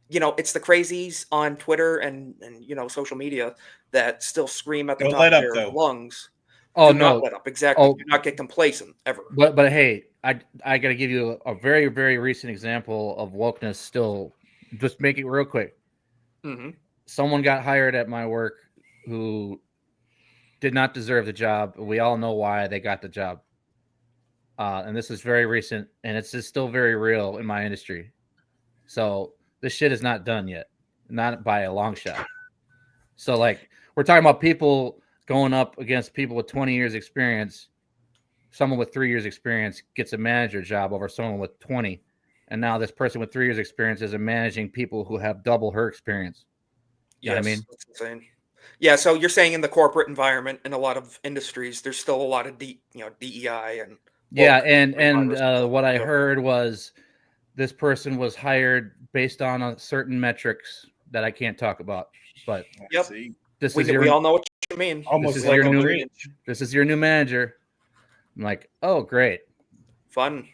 It's the crazies on Twitter and social media that still scream at the Don't top let of up, their though. lungs. Oh Do no. not let up. Exactly. Oh. Do not get complacent ever. But hey, I got to give you a very, very recent example of wokeness. Still, just make it real quick. Mm-hmm. Someone got hired at my work who did not deserve the job. We all know why they got the job. And this is very recent, and it's just still very real in my industry. So this shit is not done yet, not by a long shot. So like we're talking about people going up against people with 20 years experience. Someone with 3 years experience gets a manager job over someone with 20. And now this person with 3 years experience is managing people who have double her experience. You know what I mean? That's insane. Yeah, so you're saying in the corporate environment in a lot of industries, there's still a lot of DEI and yeah, and what I heard was this person was hired based on a certain metrics that I can't talk about. But Yep. this we is your all know what you mean. Almost this is like your a new bridge. this is your new manager. I'm like, oh great. Fun.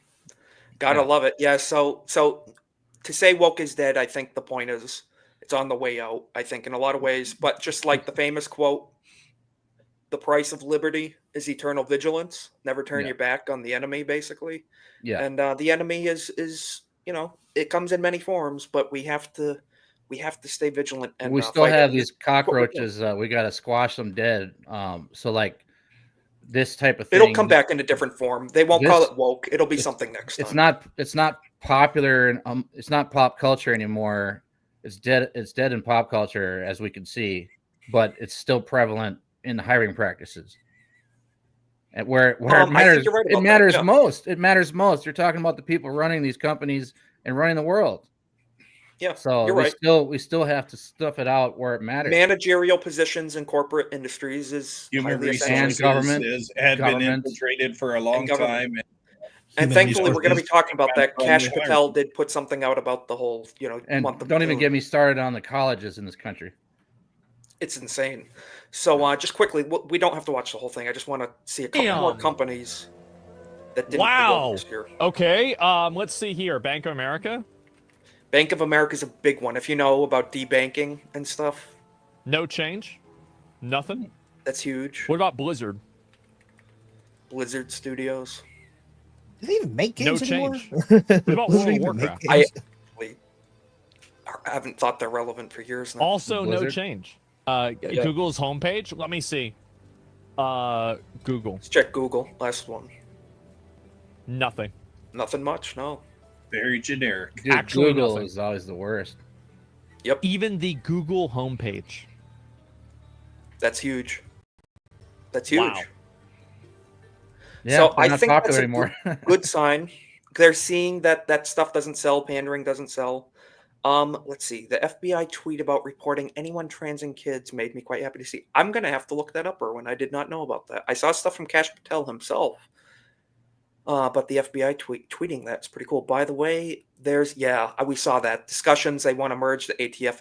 Gotta love it. Yeah, so to say woke is dead, I think the point is it's on the way out, I think, in a lot of ways. But just like the famous quote, the price of liberty is eternal vigilance. Never turn your back on the enemy, basically. Yeah. And the enemy is it comes in many forms, but we have to stay vigilant. And we still fight have it. these cockroaches. We got to squash them dead. So like this type of thing, it'll come back in a different form. They won't call it woke. It'll be something next time. It's not popular and it's not pop culture anymore. It's dead. It's dead in pop culture, as we can see, but it's still prevalent in the hiring practices. And where it I matters, think you're right it about that, matters yeah. most. It matters most. You're talking about the people running these companies and running the world. Yeah, So you're right. we still have to stuff it out where it matters. Managerial positions in corporate industries is Human highly essential. resources government- had been government. infiltrated for a long government. time. And Human thankfully, we're going to be resources talking about that. run Cash the Patel did put something out about the whole, And month of don't even June. get me started on the colleges in this country. It's insane. So just quickly, we don't have to watch the whole thing. I just want to see a couple more Damn. companies that didn't Wow. this year. Okay. Let's see here. Bank of America. Bank of America is a big one. If you know about debanking and stuff, No change. Nothing. that's huge. What about Blizzard? Blizzard Studios. Do they even make No games anymore? change. What about Do they World of even Warcraft? make I games? actually haven't thought they're relevant for years now. Also, no Blizzard? change. Google's homepage. Let me see. Google. Let's check Google. Last one. Nothing. Nothing much. No. Very generic. Dude, Actually, Google nothing. is always the worst. Even the Google homepage. That's huge. That's huge. Wow. Yeah, So they're I not think popular that's a anymore. Good sign. They're seeing that stuff doesn't sell, pandering doesn't sell. Let's see. The FBI tweet about reporting anyone transing kids made me quite happy to see. I'm gonna have to look that up, Erwin. I did not know about that. I saw stuff from Cash Patel himself. But the FBI tweeting that's pretty cool. By the way, we saw that discussions. They want to merge the ATF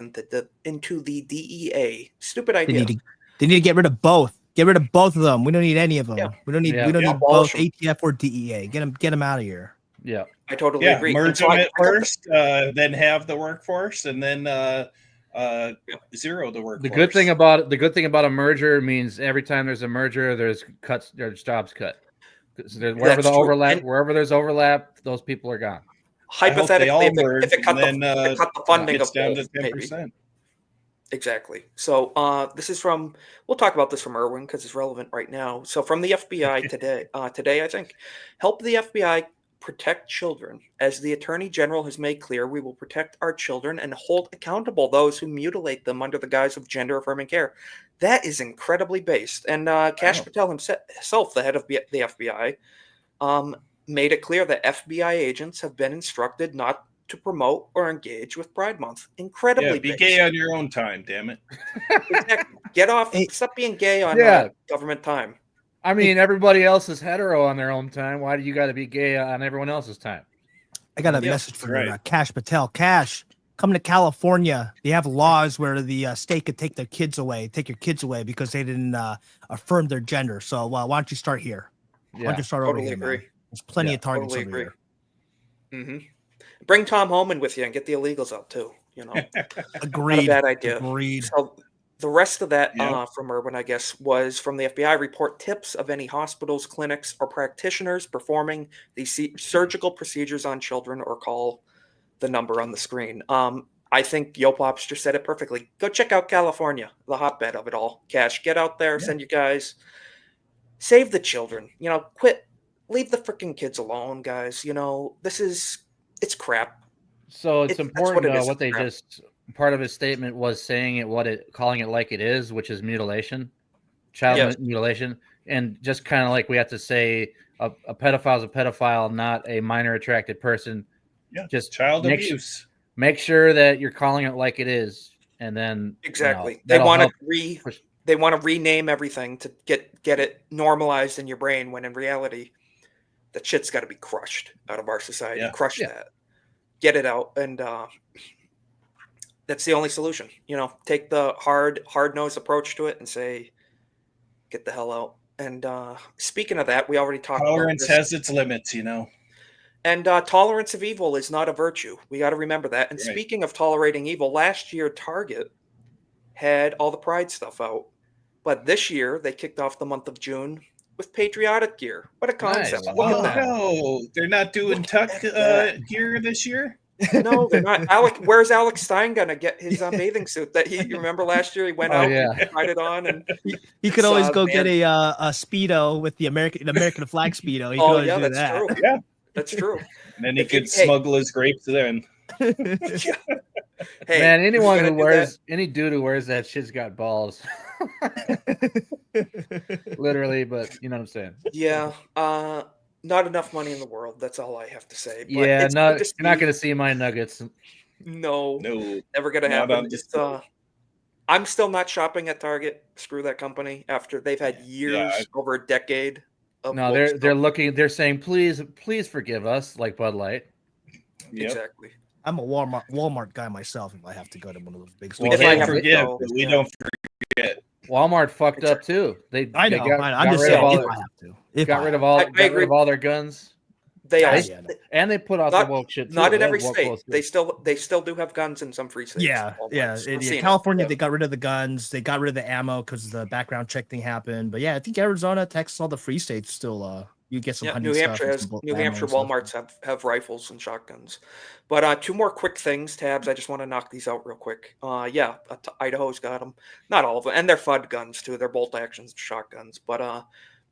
into the DEA. Stupid They idea. need to get rid of both. Get rid of both of them. We don't need any of them. Yeah. We don't need Yeah. we don't Yeah, need both abolish 'em. ATF or DEA. Get them out of here. Yeah. I totally Yeah, agree. And merge so them I- at first, then have the workforce, and then zero the workforce. The good thing about a merger means every time there's a merger, there's jobs cut. Wherever That's true. And- wherever there's overlap, those people are gone. I hope they hypothetically, all if merge, it cut and the, then if it cut the funding gets of down both, to maybe. 10%. Exactly. So this is from. We'll talk about this from Erwin because it's relevant right now. So from the FBI today, I think, help the FBI protect children. As the Attorney General has made clear, we will protect our children and hold accountable those who mutilate them under the guise of gender-affirming care. That is incredibly based. And Kash Patel himself, the head of the FBI, made it clear that FBI agents have been instructed not to promote or engage with Pride Month. Incredibly Yeah, be based. gay on your own time, damn it. Exactly. Get off. Hey. Stop being gay on Yeah. government time. I mean, everybody else is hetero on their own time. Why do you got to be gay on everyone else's time? I got a Yeah, message from right. Cash Patel. Cash, come to California. They have laws where the state could take your kids away because they didn't affirm their gender. So why don't you start here? Why don't Yeah. you start Totally over here, man? agree. There's plenty Yeah, of targets Totally over agree. here. hmm Bring Tom Homan with you and get the illegals out too. Not Agreed. a bad idea. Agreed. So the rest of that Yeah. from Urban, I guess, was from the FBI. Report tips of any hospitals, clinics, or practitioners performing these surgical procedures on children, or call the number on the screen. I think Yopops just said it perfectly. Go check out California, the hotbed of it all. Cash, get out there, send you guys. Save the children. Quit. Leave the freaking kids alone, guys. It's crap. So it's That's important what it to know is, what they crap. just part of his statement was saying calling it like it is, which is mutilation, child Yes. mutilation, and just kind of like we have to say a pedophile is a pedophile, not a minor attracted person. Yeah, Just child make abuse. Make sure that you're calling it like it is, and then Exactly. that'll help push- they want to rename everything to get it normalized in your brain, when in reality, that shit's got to be crushed out of our society. Yeah. Crush Yeah. that. Get it out, and that's the only solution. Take the hard-nosed approach to it and say, get the hell out. And speaking of that, we already talked Tolerance about this. has its limits, And tolerance of evil is not a virtue. We got to remember that. And Right. speaking of tolerating evil, last year Target had all the Pride stuff out. But this year they kicked off the month of June with patriotic gear. What a concept. Nice. Look Oh, at that. no. They're not doing Look tuck at that. gear this year? No, they're not. Where's Alex Stein going to get his bathing suit that you remember last year he went out yeah. and tried it on? And He could always go man. get a Speedo with the American flag Speedo. He could Oh, always yeah, do that's that. true. Yeah. That's true. And then he If you- could hey. smuggle his grapes then. Hey, Man, if anyone you're who gonna do wears any dude who wears that shit's got balls. Literally, but you know what I'm saying. that, yeah, not enough money in the world. That's all I have to say. But Yeah, it's good to you're not see. gonna see my nuggets. No, No, never gonna not happen. on It's display. I'm still not shopping at Target. Screw that company. After they've had Yeah, years, over a decade of No, woke they're stuff. looking. They're saying, please forgive us, like Bud Light. yep. Exactly. I'm a Walmart guy myself. If I have to go to one of those big We stores, If I can't have to forgive, go, but we yeah. don't forget. Walmart fucked up Exactly. too. They I they know. got, I'm got just rid of saying all if their, I have to. If got I rid have of all I got rid agree. of all their guns. They to. all, Yeah, no. And they put out not the woke shit too. not in They every have woke state. laws, too. They still do have guns in some free states. Yeah, yeah, Walmarts. I've yeah. seen it. California, Yeah. they got rid of the guns. They got rid of the ammo because the background check thing happened. But yeah, I think Arizona, Texas, all the free states still. You get some Yeah, hunting New stuff. Hampshire And has some New ammo Hampshire and stuff. Walmarts have rifles and shotguns. But two more quick things, tabs. I just want to knock these out real quick. Yeah, Idaho's got them. Not all of them, and they're FUD guns too. They're bolt actions, shotguns. But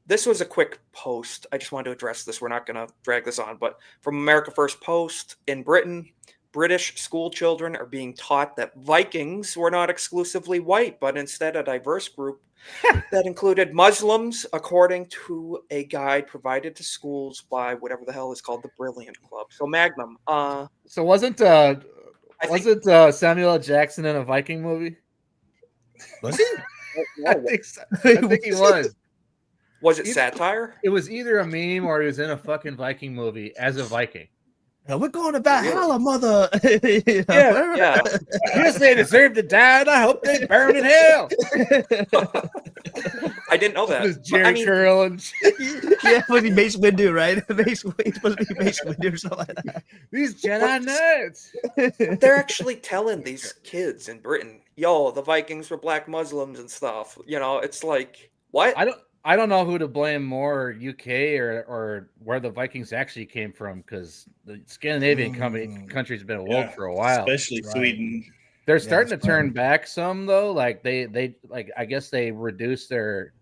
this was a quick post. I just wanted to address this. We're not going to drag this on, but from America First Post in Britain, British school children are being taught that Vikings were not exclusively white, but instead a diverse group that included Muslims, according to a guide provided to schools by whatever the hell is called the Brilliant Club. So Magnum, So wasn't I think Samuel L. Jackson in a Viking movie? Was he? I think so. I think he was. Was it satire? It was either a meme or he was in a fucking Viking movie as a Viking. Yeah, we're going to Valhalla, mother. Yeah, yeah. Yes, they deserve to die, and I hope they burn in hell. I didn't know that. This But, Jerry I mean, curl and Yeah, would be Mace Windu, right? He's supposed to be Mace Windu or something like that. these Jedi Knights. they're actually telling these kids in Britain, yo, the Vikings were black Muslims and stuff. You know, it's like, what? I don't know who to blame more, UK or where the Vikings actually came from, because the Scandinavian country's been woke for a while. Especially Right. Sweden. They're starting to turn back some though. Like they like I guess they reduced their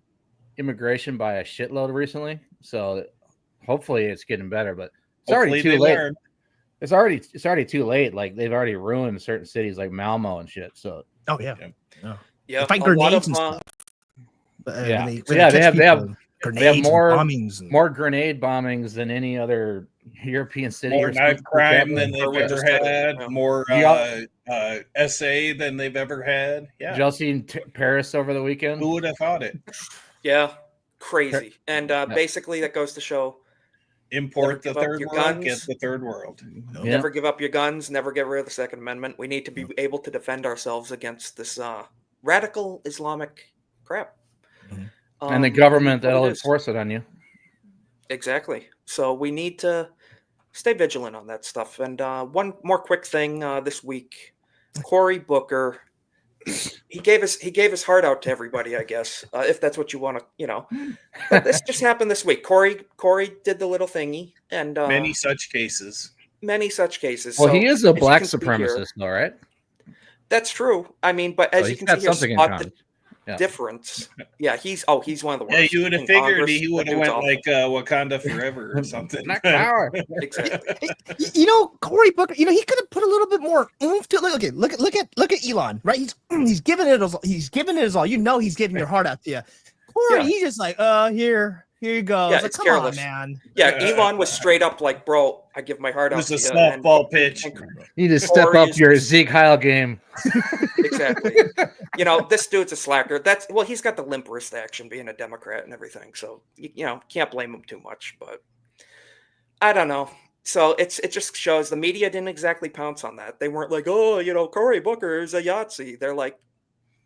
immigration by a shitload recently. So hopefully it's getting better, but it's already Hopefully too they late. learn. It's already too late. Like they've already ruined certain cities like Malmo and shit. So Oh yeah, Yeah, find a lot grenades of, and stuff. Yeah. When So yeah, catch they have people, grenades, more and bombings. And... more grenade bombings than any other European city. More or knife something crime like than that. they've we ever just had it, had. yeah. More SA than they've ever had. Did Yeah. y'all seen Paris over the weekend? Who would have thought it? Yeah, crazy. And basically, that goes to show Import the give up third your world, get guns. the third world. Yeah. never give up your guns, never get rid of the Second Amendment. We need to be able to defend ourselves against this radical Islamic crap. And the government what it that'll is. enforce it on you. Exactly. So we need to stay vigilant on that stuff. And one more quick thing this week, Cory Booker. He gave his heart out to everybody, I guess, if that's what you want to, But this just happened this week. Cory did the little thingy, and Many such cases. many such cases. Well, So, he is a as you black can see here- supremacist, though, right? That's true. I mean, but as So you he's can got see here, something in spot common. the Yeah. difference. Yeah, he's one of the worst. Yeah, you would have in figured Congress. he would That have dude's went awful. like Wakanda Forever or something. Not power. Exactly. Cory Booker, he could have put a little bit more oomph to it. Okay, look at Elon, right? He's giving it his all. He's giving your heart out to you. Cory, Yeah. he's just like, here you go. Yeah, It's like, it's come careless. on, man. Yeah, Elon was straight up like, bro, I give my heart It out was to a you. and- softball pitch. and You need to step Cory up is your just- Zeke Heil game. Exactly. This dude's a slacker. He's got the limp wrist action being a Democrat and everything. So, can't blame him too much, but I don't know. So it just shows the media didn't exactly pounce on that. They weren't like, oh, Cory Booker is a Yahtzee. They're like,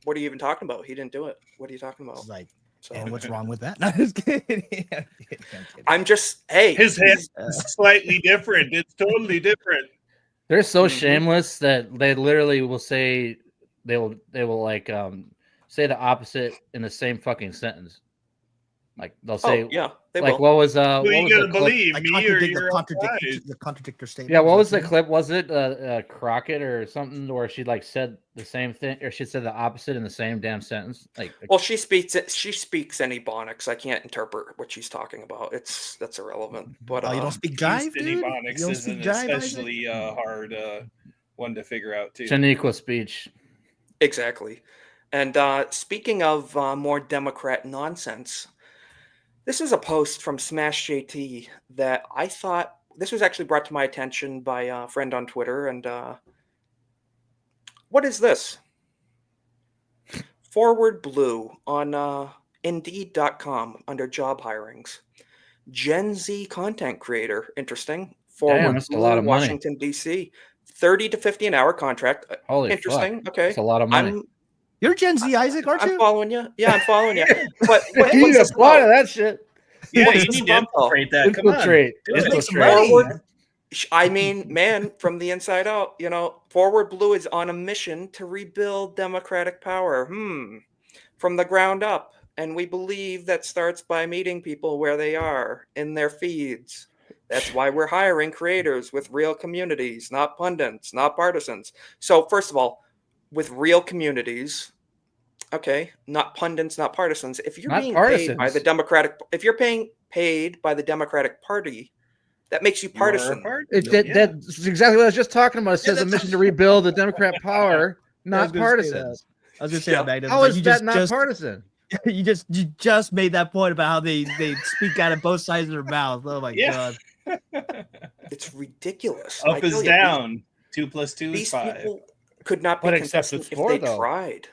what are you even talking about? He didn't do it. What are you talking about? It's like, So and what's wrong with that? No, just kidding. I'm kidding. I'm just, hey, His head is slightly different. It's totally different. They're so Mhm. shameless that they literally will say they will say the opposite in the same fucking sentence. Like they'll say, yeah, they like will. what was Who what you was gonna the clip? believe, Like me or your the contradictor statement. Yeah, what was the Is that clip? Was it Crockett or something where she like said the same thing, or she said the opposite in the same damn sentence? Like, Well, she speaks any Ebonics. I can't interpret what she's talking about. That's irrelevant. But Oh, you don't speak East jive, and dude? Ebonics You don't isn't speak jive, Isaac? especially hard one to figure out too. Shaniqua speech. Exactly. And speaking of more Democrat nonsense, this is a post from Smash JT that I thought this was actually brought to my attention by a friend on Twitter. And what is this? Forward Blue on Indeed.com under job hirings. Gen Z content creator. Interesting. Forward that's a Blue, lot of money. Washington, D.C. 30 to 50 an hour contract. Holy Interesting. fuck. Okay. That's a lot of money. You're Gen Z, Isaac, aren't I'm you? following you. Yeah, I'm following you. But You what's need to this apply to about? that shit. Yeah, What's you this need to about, though? infiltrate that. Come on. Infiltrate. Do it. Make some Infiltrate. money. Forward, I mean, man, from the inside out, Forward Blue is on a mission to rebuild democratic power. From the ground up. And we believe that starts by meeting people where they are in their feeds. That's why we're hiring creators with real communities, not pundits, not partisans. So, first of all, with real communities, okay, not pundits, not partisans. If you're Not being paid by partisans. the Democratic, if you're being paid by the Democratic Party, that makes you You are a partisan. part. That's exactly what I was just talking about. It says a that's- mission to rebuild the Democrat power, I was not gonna say that. partisans. I was gonna say Yeah. that, Magnus. How but is you that not just partisan? you just made that point about how they speak out of both sides of their mouth. Oh my Yeah. god. It's ridiculous. I Up tell is you, down. 2 + 2 is These 5. people could not be What except consistent it's if four, they though. tried.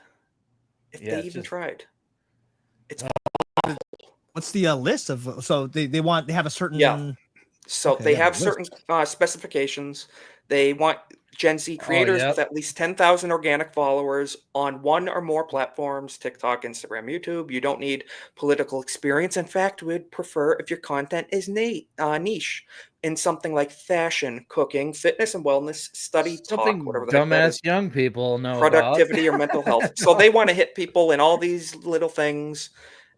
If Yeah, they it's even just- tried. It's What's the list of? So they have a certain. Yeah. So Okay, they yeah, have the certain specifications. They want Gen Z creators yep. with at least 10,000 organic followers on one or more platforms, TikTok, Instagram, YouTube. You don't need political experience. In fact, we'd prefer if your content is niche in something like fashion, cooking, fitness and wellness, study, talk, Something whatever the heck that is, dumbass young people know productivity or about. mental health. So they want to hit people in all these little things.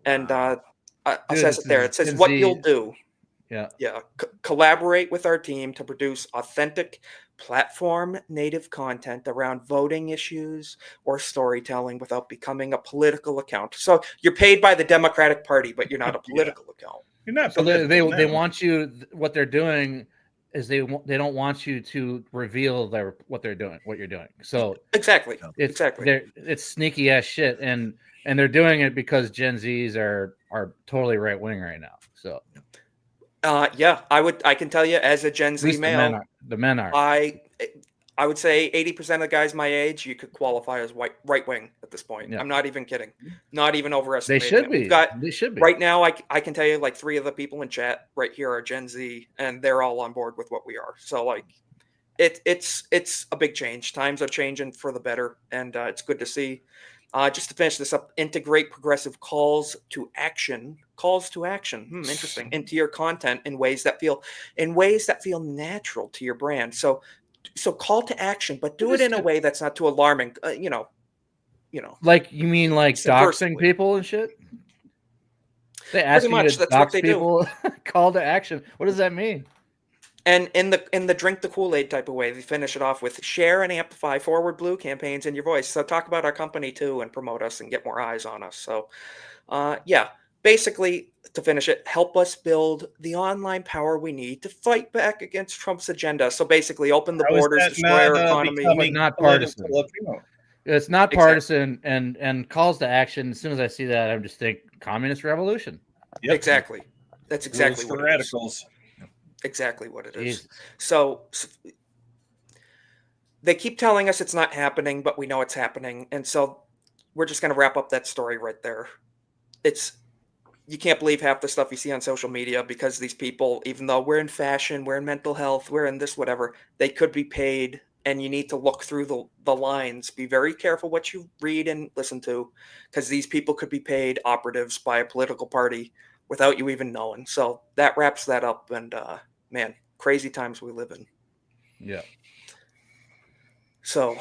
And it says it there. It says Gen what Z. you'll do. Yeah. Yeah, collaborate with our team to produce authentic platform native content around voting issues or storytelling without becoming a political account. So you're paid by the Democratic Party, but you're not a political account. You're not So they political now. want you. What they're doing is they don't want you to reveal what they're doing, what you're doing. So Exactly. it's Exactly. it's sneaky ass shit, and they're doing it because Gen Zs are totally right wing right now. So Yeah, I can tell you as a Gen at Z least male, the men are. I would say 80% of the guys my age, you could qualify as right wing at this point. Yeah. I'm not even kidding. Not even They overestimating should it. be. We've got They should be. right now, I can tell you like 3 of the people in chat right here are Gen Z, and they're all on board with what we are. So like, it's a big change. Times are changing for the better, and it's good to see. Just to finish this up, integrate progressive calls to action. Interesting. Into your content in ways that feel natural to your brand. So call to action, but do it in a way that's not too alarming. Like you mean like doxing Subversively. people and shit? They ask you much, to that's what dox they do. people. Call to action. What does that mean? And in the drink the Kool-Aid type of way, they finish it off with share and amplify Forward Blue campaigns in your voice. So talk about our company too and promote us and get more eyes on us. So yeah, basically to finish it, help us build the online power we need to fight back against Trump's agenda. So basically open the How is borders, that destroy our not, economy. becoming Not political partisan. appeal? It's not Exactly. partisan and calls to action. As soon as I see that, I'm just think communist revolution. Yep. Exactly. That's exactly Rules what for it is. radicals. Exactly what it is. Jesus. So they keep telling us it's not happening, but we know it's happening. And so we're just going to wrap up that story right there. You can't believe half the stuff you see on social media because these people, even though we're in fashion, we're in mental health, we're in this, whatever, they could be paid. And you need to look through the lines. Be very careful what you read and listen to, because these people could be paid operatives by a political party without you even knowing. So that wraps that up. And man, crazy times we live in. Yeah. So,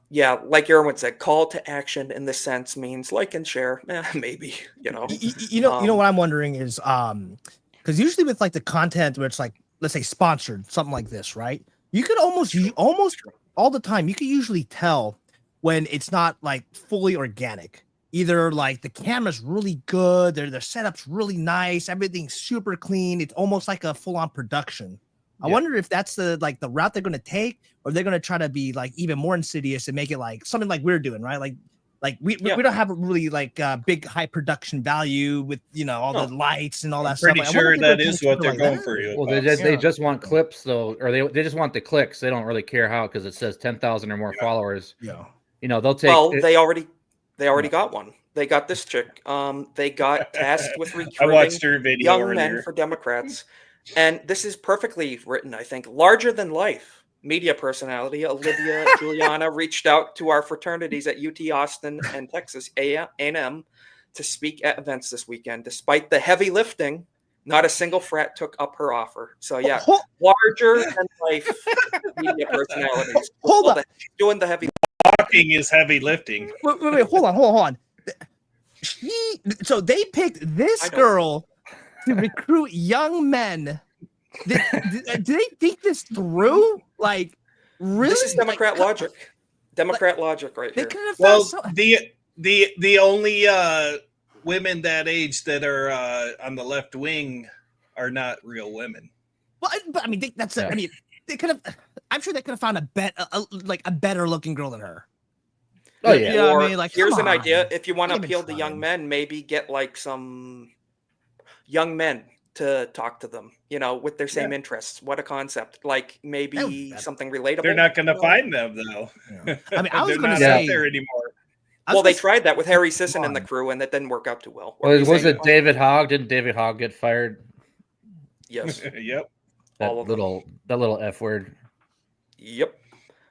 yeah, like Erwin said, call to action in this sense means like and share. Maybe, You know what I'm wondering is because usually with like the content where it's like, let's say sponsored, something like this, right? You could almost all the time, you could usually tell when it's not like fully organic. Either like the camera's really good, their setup's really nice, everything's super clean. It's almost like a full-on production. I wonder if that's the route they're going to take, or they're going to try to be like even more insidious and make it like something like we're doing, right? Like we don't have a really like big high production value with all the lights and all that stuff. Pretty sure that is what they're going for. Well, they just want clips though, or they just want the clicks. They don't really care how, because it says 10,000 or more followers. Yeah, they'll take. Well, they already got one. They got this chick. They got tasked with I watched recruiting her video young earlier. men for Democrats, and this is perfectly written. I think larger than life media personality Olivia Juliana reached out to our fraternities at UT Austin and Texas A&M to speak at events this weekend. Despite the heavy lifting, not a single frat took up her offer. So yeah, larger than life media personalities. Hold on, doing the heavy. Talking is heavy lifting. Wait, hold on. So they picked this girl to recruit young men. Do they think this through? Like, really? This is Democrat logic. Democrat logic, right here. Well, the only women that age that are on the left wing are not real women. Well, but I mean, they could have. I'm sure they could have found a better looking girl than her. Oh yeah. You know or what I mean? Like, here's come an on. idea: if you want to Not even appeal to trying. young men, maybe get like some young men to talk to them. With their same interests. What a concept! Like maybe something relatable. They're not going to find them though. Yeah. I mean, I was They're going to not say out there anymore. Well, they tried that with Harry Sisson and the crew, and that didn't work out too well. Was it David Hogg? Didn't David Hogg get fired? Yes. Yep. That little F word. Yep.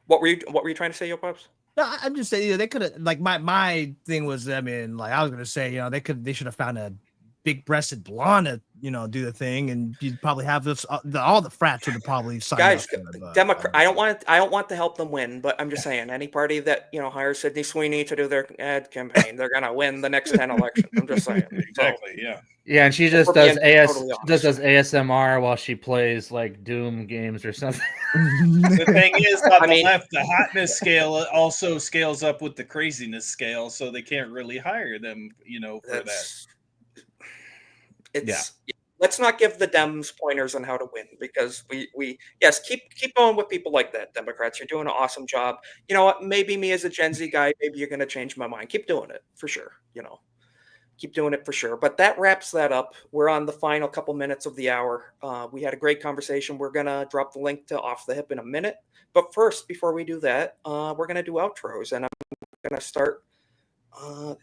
What were you trying to say, Yo Pops? No, I'm just saying they could have. Like my thing was, I mean, like I was going to say, they should have found a big-breasted blonde to do the thing, and you'd probably have this. All the frats would have probably signed Guys, up. Democrat. I don't want to help them win, but I'm just saying, any party that hires Sydney Sweeney to do their ad campaign, they're gonna win the next 10 elections. I'm just saying. Exactly. Yeah. Yeah, and she just We're does being totally honest. does ASMR while she plays like Doom games or something. The thing is, on the mean- left, the hotness scale also scales up with the craziness scale, so they can't really hire them, for that. Let's not give the Dems pointers on how to win, because we keep going with people like that. Democrats, you're doing an awesome job. You know what? Maybe me as a Gen Z guy, maybe you're going to change my mind. Keep doing it for sure. Keep doing it for sure. But that wraps that up. We're on the final couple minutes of the hour. We had a great conversation. We're going to drop the link to Off the Hip in a minute. But first, before we do that, we're going to do outros, and I'm going to start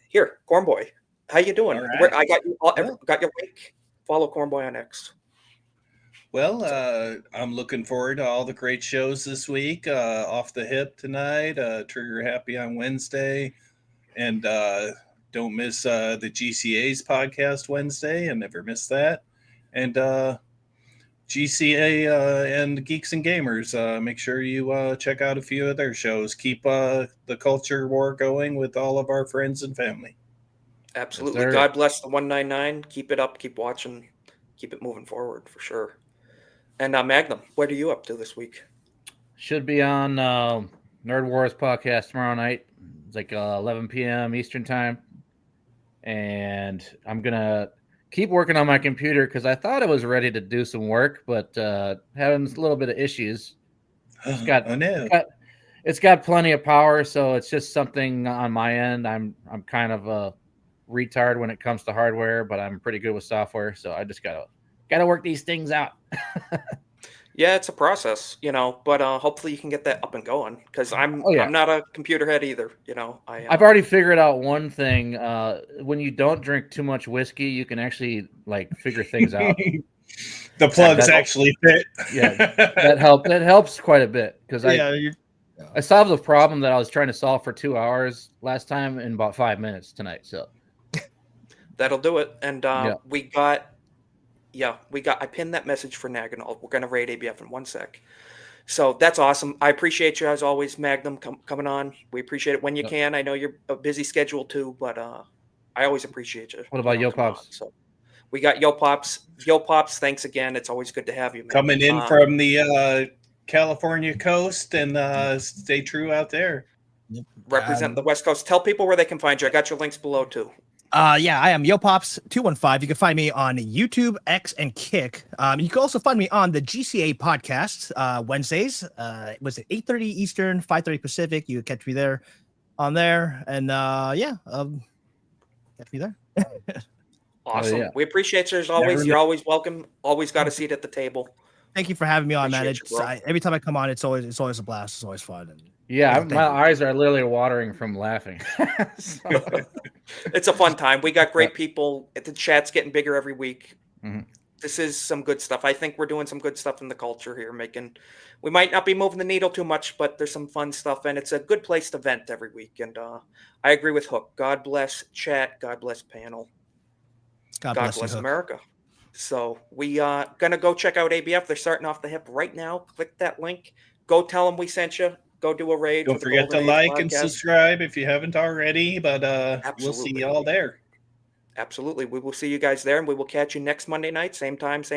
here. Cornboy, how you doing? All right. I got you. Got your link. Follow Cornboy on X. Well, I'm looking forward to all the great shows this week. Off the Hip tonight, Trigger Happy on Wednesday, and don't miss the GCA's podcast Wednesday, and never miss that. And GCA and Geeks and Gamers, make sure you check out a few of their shows. Keep the culture war going with all of our friends and family. Absolutely. Yes, sir. God bless the 199. Keep it up. Keep watching. Keep it moving forward for sure. And Magnum, what are you up to this week? Should be on Nerd Wars podcast tomorrow night. It's like 11 p.m. Eastern time. And I'm going to keep working on my computer because I thought it was ready to do some work, but having a little bit of issues. It's got plenty of power, so it's just something on my end. I'm kind of a retard when it comes to hardware, but I'm pretty good with software, so I just gotta work these things out. Yeah, it's a process, but hopefully you can get that up and going, because I'm not a computer head either. I've already figured out one thing. When you don't drink too much whiskey, you can actually figure things out. The plugs actually fit. Yeah, that helps quite a bit, because I solved the problem that I was trying to solve for 2 hours last time in about 5 minutes tonight. So that'll do it. And I pinned that message for Naganol. We're going to raid ABF in 1 sec. So that's awesome. I appreciate you as always, Magnum, coming on. We appreciate it when you can. I know you're a busy schedule too, but I always appreciate you. What about Yo Pops? So we got Yo Pops. Yo Pops, thanks again. It's always good to have you, man. Coming in from the California coast, and stay true out there. Represent the West Coast. Tell people where they can find you. I got your links below too. Yeah, I am YoPops215. You can find me on YouTube, X, and Kick. You can also find me on the GCA podcast Wednesdays. Was it 8:30 Eastern, 5:30 Pacific? You can catch me there on there. And catch me there. Awesome. yeah. We appreciate you as always. You're always welcome. Always got a seat at the table. Thank you for having me on, man. Appreciate you, bro. Every time I come on, it's always a blast. It's always fun. And Yeah, thank my you. eyes are literally watering from laughing. It's a fun time. We got great people. The chat's getting bigger every week. Mhm. This is some good stuff. I think we're doing some good stuff in the culture here. We might not be moving the needle too much, but there's some fun stuff, and it's a good place to vent every week. And I agree with Hook. God bless chat. God bless panel. God God bless bless you, Hook. America. So we gonna go check out ABF. They're starting off the hip right now. Click that link. Go tell them we sent you. Go do a raid. Don't for the forget to Golden Age like and podcast. subscribe if you haven't already. But we'll see Absolutely. you all there. Absolutely. We will see you guys there, and we will catch you next Monday night, same time, same